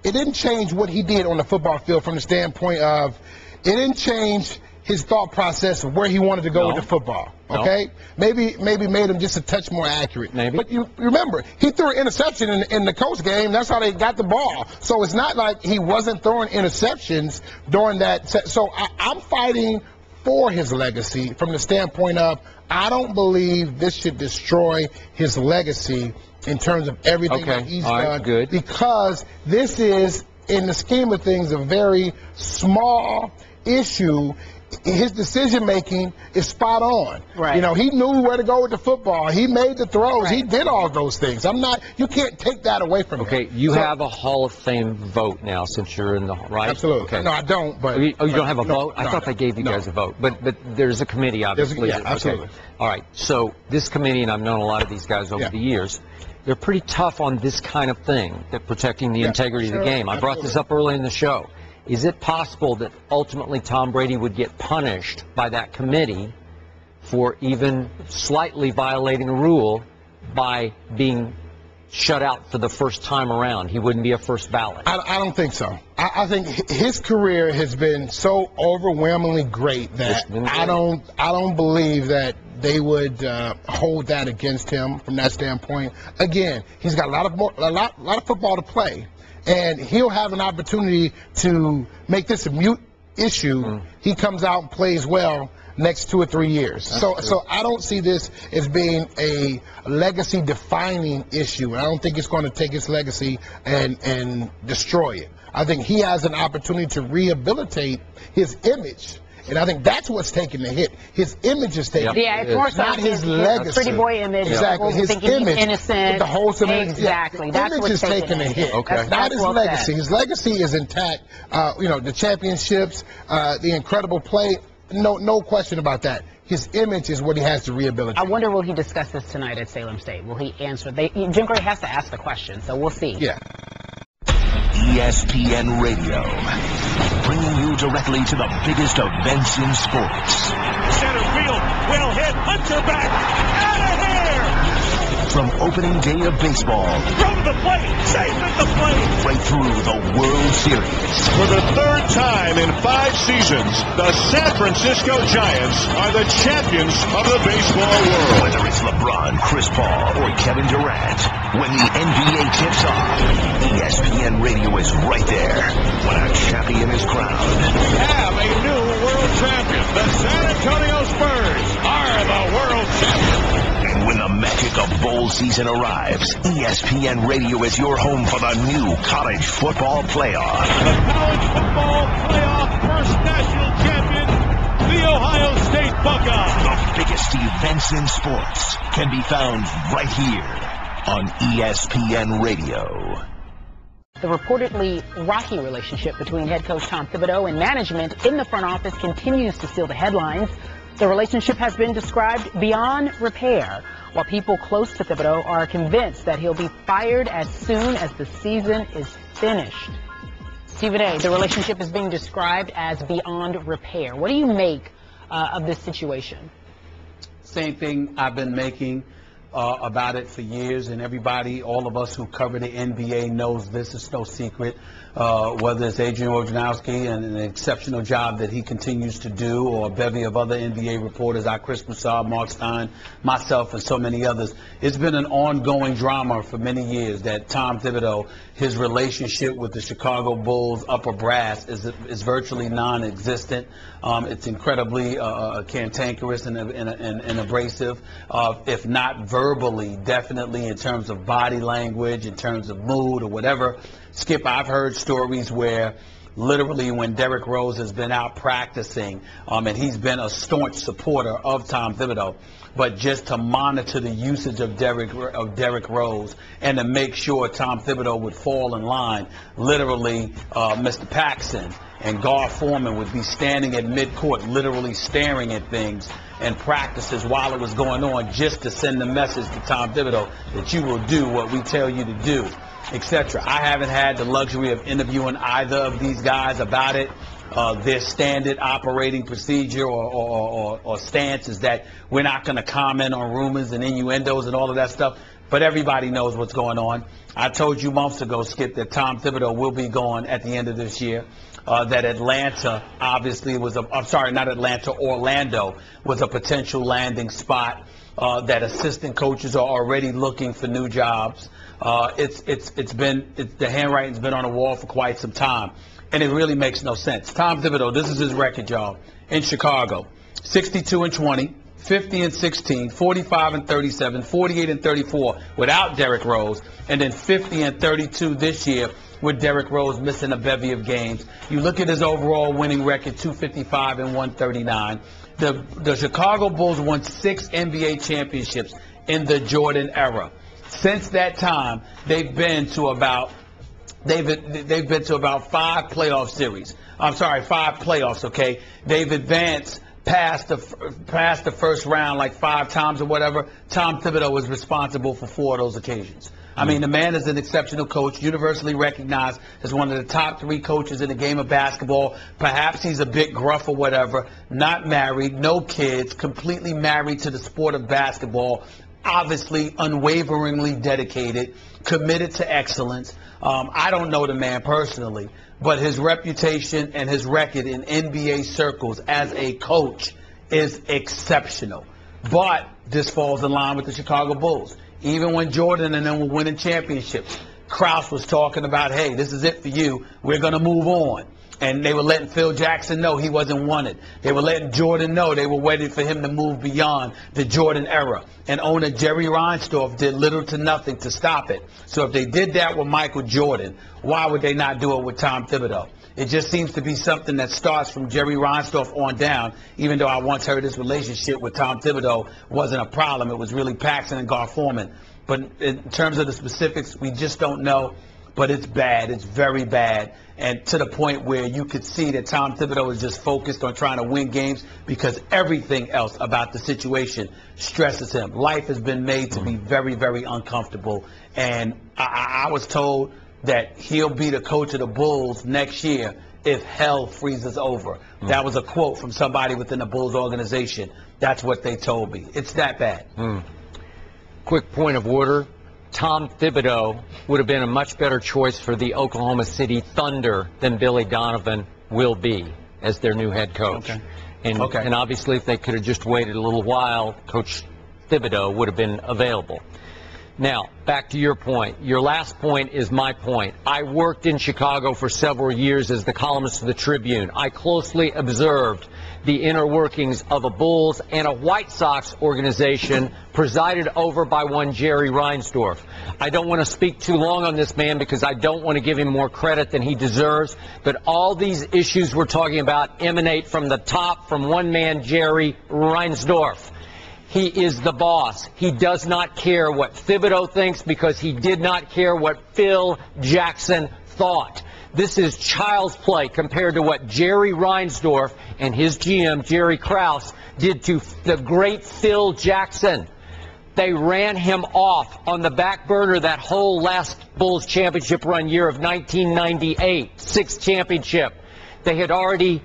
it didn't change what he did on the football field from the standpoint of it didn't change his thought process of where he wanted to go with the football. Okay, maybe made him just a touch more accurate. Maybe. But you remember, he threw an interception in the Colts game. That's how they got the ball. So it's not like he wasn't throwing interceptions during that. So I'm fighting for his legacy from the standpoint of I don't believe this should destroy his legacy in terms of everything that he's done. Good. Because this is, in the scheme of things, a very small issue. His decision-making is spot on. Right. You know, he knew where to go with the football. He made the throws. Right. He did all those things. You can't take that away from him. Okay, you have a Hall of Fame vote now since you're in the, right? Absolutely. Okay. No, I don't, but... You don't have a vote? I thought they gave you guys a vote. But there's a committee, obviously. Yeah, absolutely. Okay. All right, so this committee, and I've known a lot of these guys over the years, they're pretty tough on this kind of thing, that protecting the integrity of the game. I brought this up early in the show. Is it possible that ultimately Tom Brady would get punished by that committee for even slightly violating a rule by being shut out for the first time around? He wouldn't be a first ballot. I don't think so. I think his career has been so overwhelmingly great that I don't believe that they would hold that against him from that standpoint. Again, he's got a lot of football to play. And he'll have an opportunity to make this a mute issue. He comes out and plays well next 2 or 3 years. So I don't see this as being a legacy-defining issue. I don't think it's going to take his legacy and destroy it. I think he has an opportunity to rehabilitate his image. And I think that's what's taking the hit. His image is taking Yeah, it's more so not his legacy. Pretty boy image. Exactly. His image. Innocent. The wholesome Exactly. That's image what's is taking a hit. Okay. Not his legacy. His legacy is intact. The championships, the incredible play. No question about that. His image is what he has to rehabilitate. I wonder, will he discuss this tonight at Salem State? Will he answer? Jim Gray has to ask the question, so we'll see. Yeah. ESPN Radio, bringing you directly to the biggest events in sports. Center field, well hit, Hunter back, out of here! From opening day of baseball, From the plate, safe at the plate! right through the World Series. For the third time in 5 seasons, the San Francisco Giants are the champions of the baseball world. Whether it's LeBron, Chris Paul, or Kevin Durant, when the NBA tips off, ESPN Radio is right there when a champion is crowned. We have a new world champion. The San Antonio Spurs are the world champions. And when the magic of bowl season arrives, ESPN Radio is your home for the new college football playoff. The college football playoff first national champion, the Ohio State Buckeyes. The biggest events in sports can be found right here on ESPN Radio. The reportedly rocky relationship between head coach Tom Thibodeau and management in the front office continues to steal the headlines. The relationship has been described beyond repair, while people close to Thibodeau are convinced that he'll be fired as soon as the season is finished. Stephen A., the relationship is being described as beyond repair. What do you make of this situation? Same thing I've been making about it for years, and everybody, all of us who cover the NBA knows this is no secret. Whether it's Adrian Wojnarowski and an exceptional job that he continues to do, or a bevy of other NBA reporters, Chris Broussard, Mark Stein, myself, and so many others. It's been an ongoing drama for many years that Tom Thibodeau, his relationship with the Chicago Bulls upper brass is virtually non-existent. It's incredibly cantankerous and abrasive, if not verbally, definitely in terms of body language, in terms of mood or whatever. Skip, I've heard stories where literally when Derrick Rose has been out practicing, and he's been a staunch supporter of Tom Thibodeau, but just to monitor the usage of Derrick Rose and to make sure Tom Thibodeau would fall in line, literally Mr. Paxson and Gar Foreman would be standing at midcourt literally staring at things and practices while it was going on, just to send the message to Tom Thibodeau that you will do what we tell you to do, etc. I haven't had the luxury of interviewing either of these guys about it. Their standard operating procedure or stance is that we're not going to comment on rumors and innuendos and all of that stuff, but everybody knows what's going on. I told you months ago, Skip, that Tom Thibodeau will be gone at the end of this year. that Atlanta obviously was Orlando was a potential landing spot. That assistant coaches are already looking for new jobs. The handwriting's been on the wall for quite some time, and it really makes no sense. Tom Thibodeau, this is his record, y'all, in Chicago: 62-20, 50-16, 45-37, 48-34 without Derrick Rose, and then 50-32 this year with Derrick Rose missing a bevy of games. You look at his overall winning record: 255-139. The Chicago Bulls won 6 NBA championships in the Jordan era. Since that time, they've been to about 5 playoff series. 5 playoffs. Okay, they've advanced past the first round like 5 times or whatever. Tom Thibodeau was responsible for 4 of those occasions. I mean, the man is an exceptional coach, universally recognized as one of the top 3 coaches in the game of basketball. Perhaps he's a bit gruff or whatever, not married, no kids, completely married to the sport of basketball, obviously unwaveringly dedicated, committed to excellence. I don't know the man personally, but his reputation and his record in NBA circles as a coach is exceptional. But this falls in line with the Chicago Bulls. Even when Jordan and them were winning championships, Krause was talking about, hey, this is it for you. We're going to move on. And they were letting Phil Jackson know he wasn't wanted. They were letting Jordan know they were waiting for him to move beyond the Jordan era. And owner Jerry Reinsdorf did little to nothing to stop it. So if they did that with Michael Jordan, why would they not do it with Tom Thibodeau? It just seems to be something that starts from Jerry Reinsdorf on down, even though I once heard his relationship with Tom Thibodeau wasn't a problem. It was really Paxson and Gar Forman. But in terms of the specifics, we just don't know. But it's bad. It's very bad. And to the point where you could see that Tom Thibodeau is just focused on trying to win games because everything else about the situation stresses him. Life has been made to be very, very uncomfortable. And I was told that he'll be the coach of the Bulls next year if hell freezes over. That was a quote from somebody within the Bulls organization. That's what they told me. It's that bad. Quick point of order. Tom Thibodeau would have been a much better choice for the Oklahoma City Thunder than Billy Donovan will be as their new head coach. And obviously, if they could have just waited a little while, Coach Thibodeau would have been available. Now, back to your point. Your last point is my point. I worked in Chicago for several years as the columnist of the Tribune. I closely observed the inner workings of a Bulls and a White Sox organization presided over by one Jerry Reinsdorf. I don't want to speak too long on this man because I don't want to give him more credit than he deserves, but all these issues we're talking about emanate from the top, from one man, Jerry Reinsdorf. He is the boss. He does not care what Thibodeau thinks because he did not care what Phil Jackson thought. This is child's play compared to what Jerry Reinsdorf and his GM, Jerry Krause, did to the great Phil Jackson. They ran him off on the back burner that whole last Bulls championship run year of 1998, 6th championship. They had already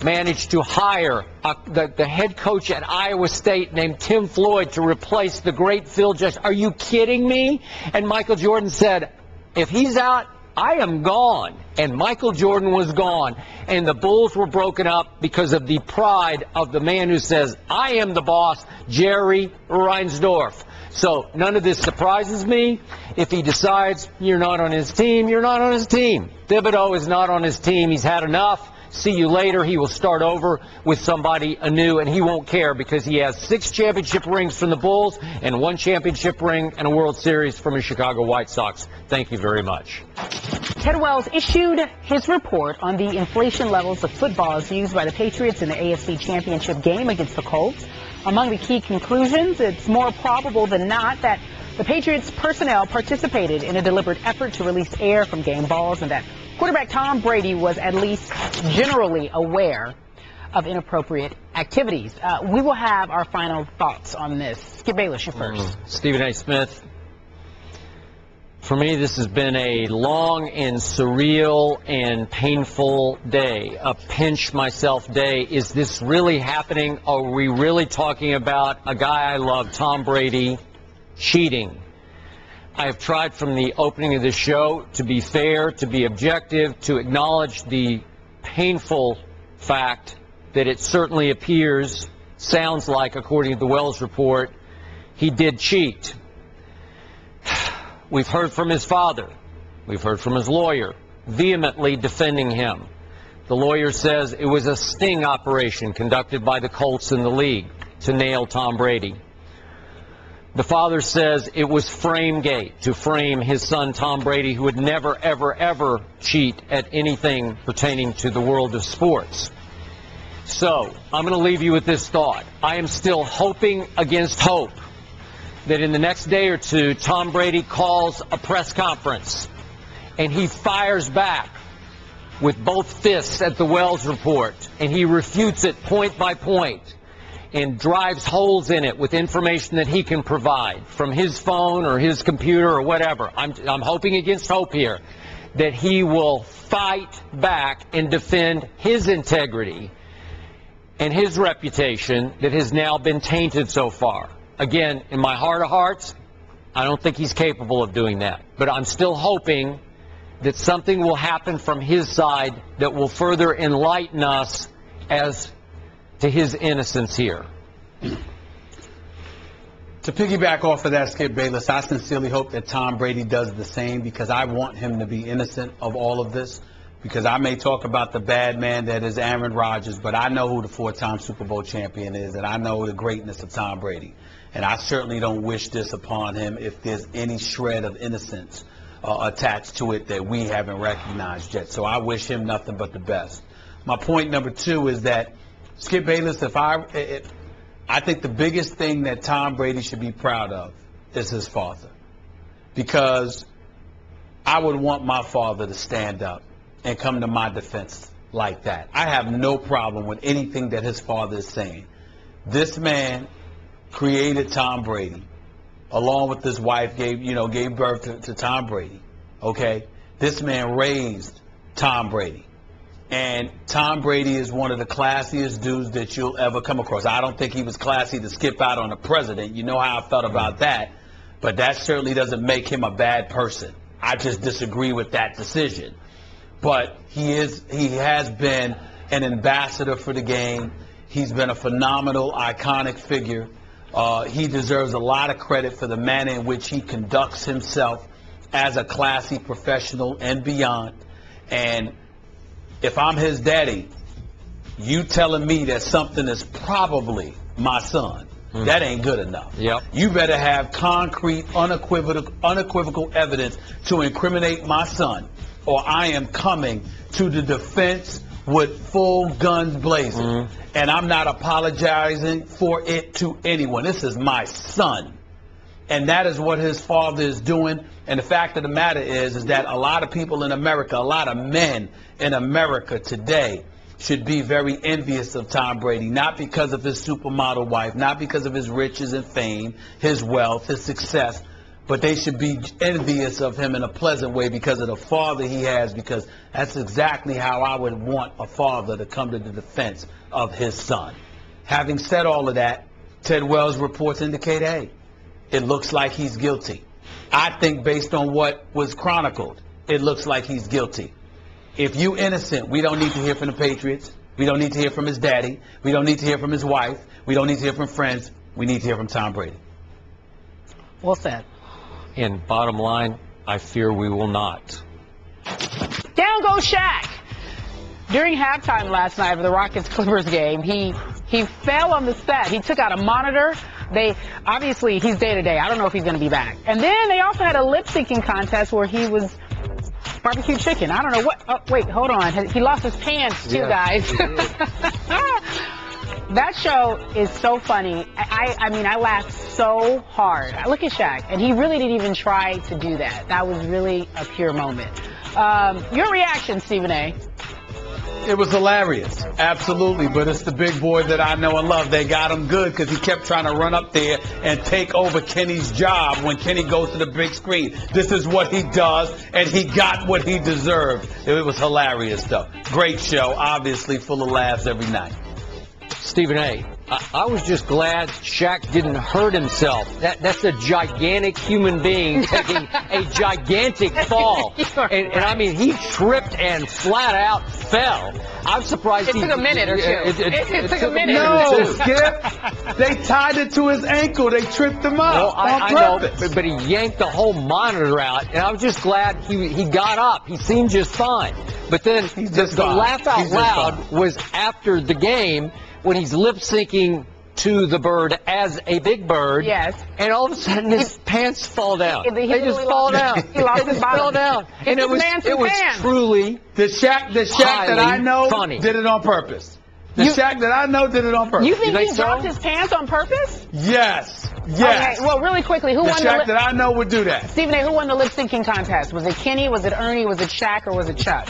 managed to hire the head coach at Iowa State named Tim Floyd to replace the great Phil Jackson. Are you kidding me? And Michael Jordan said, if he's out, I am gone. And Michael Jordan was gone. And the Bulls were broken up because of the pride of the man who says, I am the boss, Jerry Reinsdorf. So none of this surprises me. If he decides you're not on his team, you're not on his team. Thibodeau is not on his team. He's had enough. See you later. He will start over with somebody anew, and he won't care because he has 6 championship rings from the Bulls and 1 championship ring and a World Series from the Chicago White Sox. Thank you very much. Ted Wells issued his report on the inflation levels of footballs used by the Patriots in the AFC Championship game against the Colts. Among the key conclusions, it's more probable than not that the Patriots personnel participated in a deliberate effort to release air from game balls and that quarterback Tom Brady was at least generally aware of inappropriate activities. We will have our final thoughts on this. Skip Bayless, you first. Stephen A. Smith. For me, this has been a long and surreal and painful day, a pinch myself day. Is this really happening? Are we really talking about a guy I love, Tom Brady, cheating? I have tried from the opening of this show to be fair, to be objective, to acknowledge the painful fact that it certainly sounds like, according to the Wells report, he did cheat. We've heard from his father. We've heard from his lawyer, vehemently defending him. The lawyer says it was a sting operation conducted by the Colts in the league to nail Tom Brady. The father says it was Framegate, to frame his son Tom Brady, who would never, ever, ever cheat at anything pertaining to the world of sports. So, I'm going to leave you with this thought. I am still hoping against hope that in the next day or two, Tom Brady calls a press conference and he fires back with both fists at the Wells report, and he refutes it point by point and drives holes in it with information that he can provide from his phone or his computer or whatever. I'm hoping against hope here that he will fight back and defend his integrity and his reputation that has now been tainted so far. Again, in my heart of hearts, I don't think he's capable of doing that. But I'm still hoping that something will happen from his side that will further enlighten us as to his innocence here. To piggyback off of that, Skip Bayless, I sincerely hope that Tom Brady does the same, because I want him to be innocent of all of this. Because I may talk about the bad man that is Aaron Rodgers, but I know who the 4-time Super Bowl champion is, and I know the greatness of Tom Brady. And I certainly don't wish this upon him if there's any shred of innocence attached to it that we haven't recognized yet. So I wish him nothing but the best. My point number two is that, Skip Bayless, I think the biggest thing that Tom Brady should be proud of is his father. Because I would want my father to stand up and come to my defense like that. I have no problem with anything that his father is saying. This man created Tom Brady, along with his wife, gave birth to Tom Brady. Okay? This man raised Tom Brady. And Tom Brady is one of the classiest dudes that you'll ever come across. I don't think he was classy to skip out on a president. You know how I felt about that. But that certainly doesn't make him a bad person. I just disagree with that decision. But he has been an ambassador for the game. He's been a phenomenal, iconic figure. He deserves a lot of credit for the manner in which he conducts himself as a classy professional and beyond. And if I'm his daddy, you telling me that something is probably my son, that ain't good enough. Yep. You better have concrete, unequivocal evidence to incriminate my son, or I am coming to the defense with full guns blazing. And I'm not apologizing for it to anyone. This is my son. And that is what his father is doing. And the fact of the matter is that a lot of people in America, a lot of men in America today should be very envious of Tom Brady, not because of his supermodel wife, not because of his riches and fame, his wealth, his success, but they should be envious of him in a pleasant way because of the father he has, because that's exactly how I would want a father to come to the defense of his son. Having said all of that, Ted Wells' reports indicate, hey, it looks like he's guilty. I think based on what was chronicled, it looks like he's guilty. If you innocent, we don't need to hear from the Patriots. We don't need to hear from his daddy. We don't need to hear from his wife. We don't need to hear from friends. We need to hear from Tom Brady. Well said. And bottom line, I fear we will not. Down goes Shaq. During halftime last night of the Rockets-Clippers game, he fell on the set. He took out a monitor. Obviously, he's day-to-day. I don't know if he's going to be back. And then they also had a lip-syncing contest where he was barbecue chicken. I don't know what. Oh, wait, hold on. He lost his pants, too, guys. That show is so funny. I mean, I laughed so hard. Look at Shaq. And he really didn't even try to do that. That was really a pure moment. Your reaction, Stephen A. It was hilarious, absolutely, but it's the big boy that I know and love. They got him good because he kept trying to run up there and take over Kenny's job when Kenny goes to the big screen. This is what he does, and he got what he deserved. It was hilarious, though. Great show, obviously full of laughs every night. Stephen A., I was just glad Shaq didn't hurt himself. That's a gigantic human being taking a gigantic fall. And I mean, he tripped and flat out fell. I'm surprised It took a minute or two. It took a minute No, or two. Skip. They tied it to his ankle. They tripped him up Well, on I know, purpose. but he yanked the whole monitor out, and I was just glad he got up. He seemed just fine. But then the laugh out loud was after the game when he's lip syncing to the bird as a big bird. Yes. And all of a sudden his pants fall down. He They just fall down. He lost They his just fell bottom. down. And it was truly the Shaq that I know funny. did it on purpose. The Shaq that I know did it on purpose. You think he dropped his pants on purpose? Yes. Yes. Okay, well, really quickly, who the won Shaq that I know would do that. Stephen A., who won the lip syncing contest? Was it Kenny? Was it Ernie? Was it Shaq? Or was it Chuck?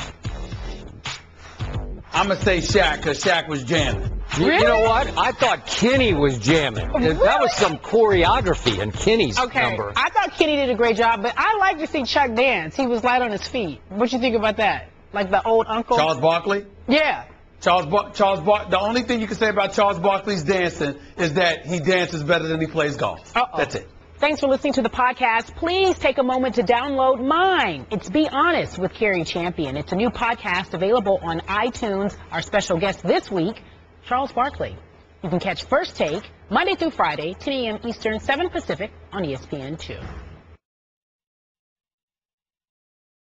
I'm going to say Shaq because Shaq was jamming. You know what? I thought Kenny was jamming. Really? That was some choreography in Kenny's number. I thought Kenny did a great job, but I like to see Chuck dance. He was light on his feet. What you think about that? Like the old uncle? Charles Barkley? Yeah. The only thing you can say about Charles Barkley's dancing is that he dances better than he plays golf. That's it. Thanks for listening to the podcast. Please take a moment to download mine. It's Be Honest with Carrie Champion. It's a new podcast available on iTunes. Our special guest this week, Charles Barkley. You can catch First Take Monday through Friday, 10 a.m. Eastern, 7 Pacific on ESPN2.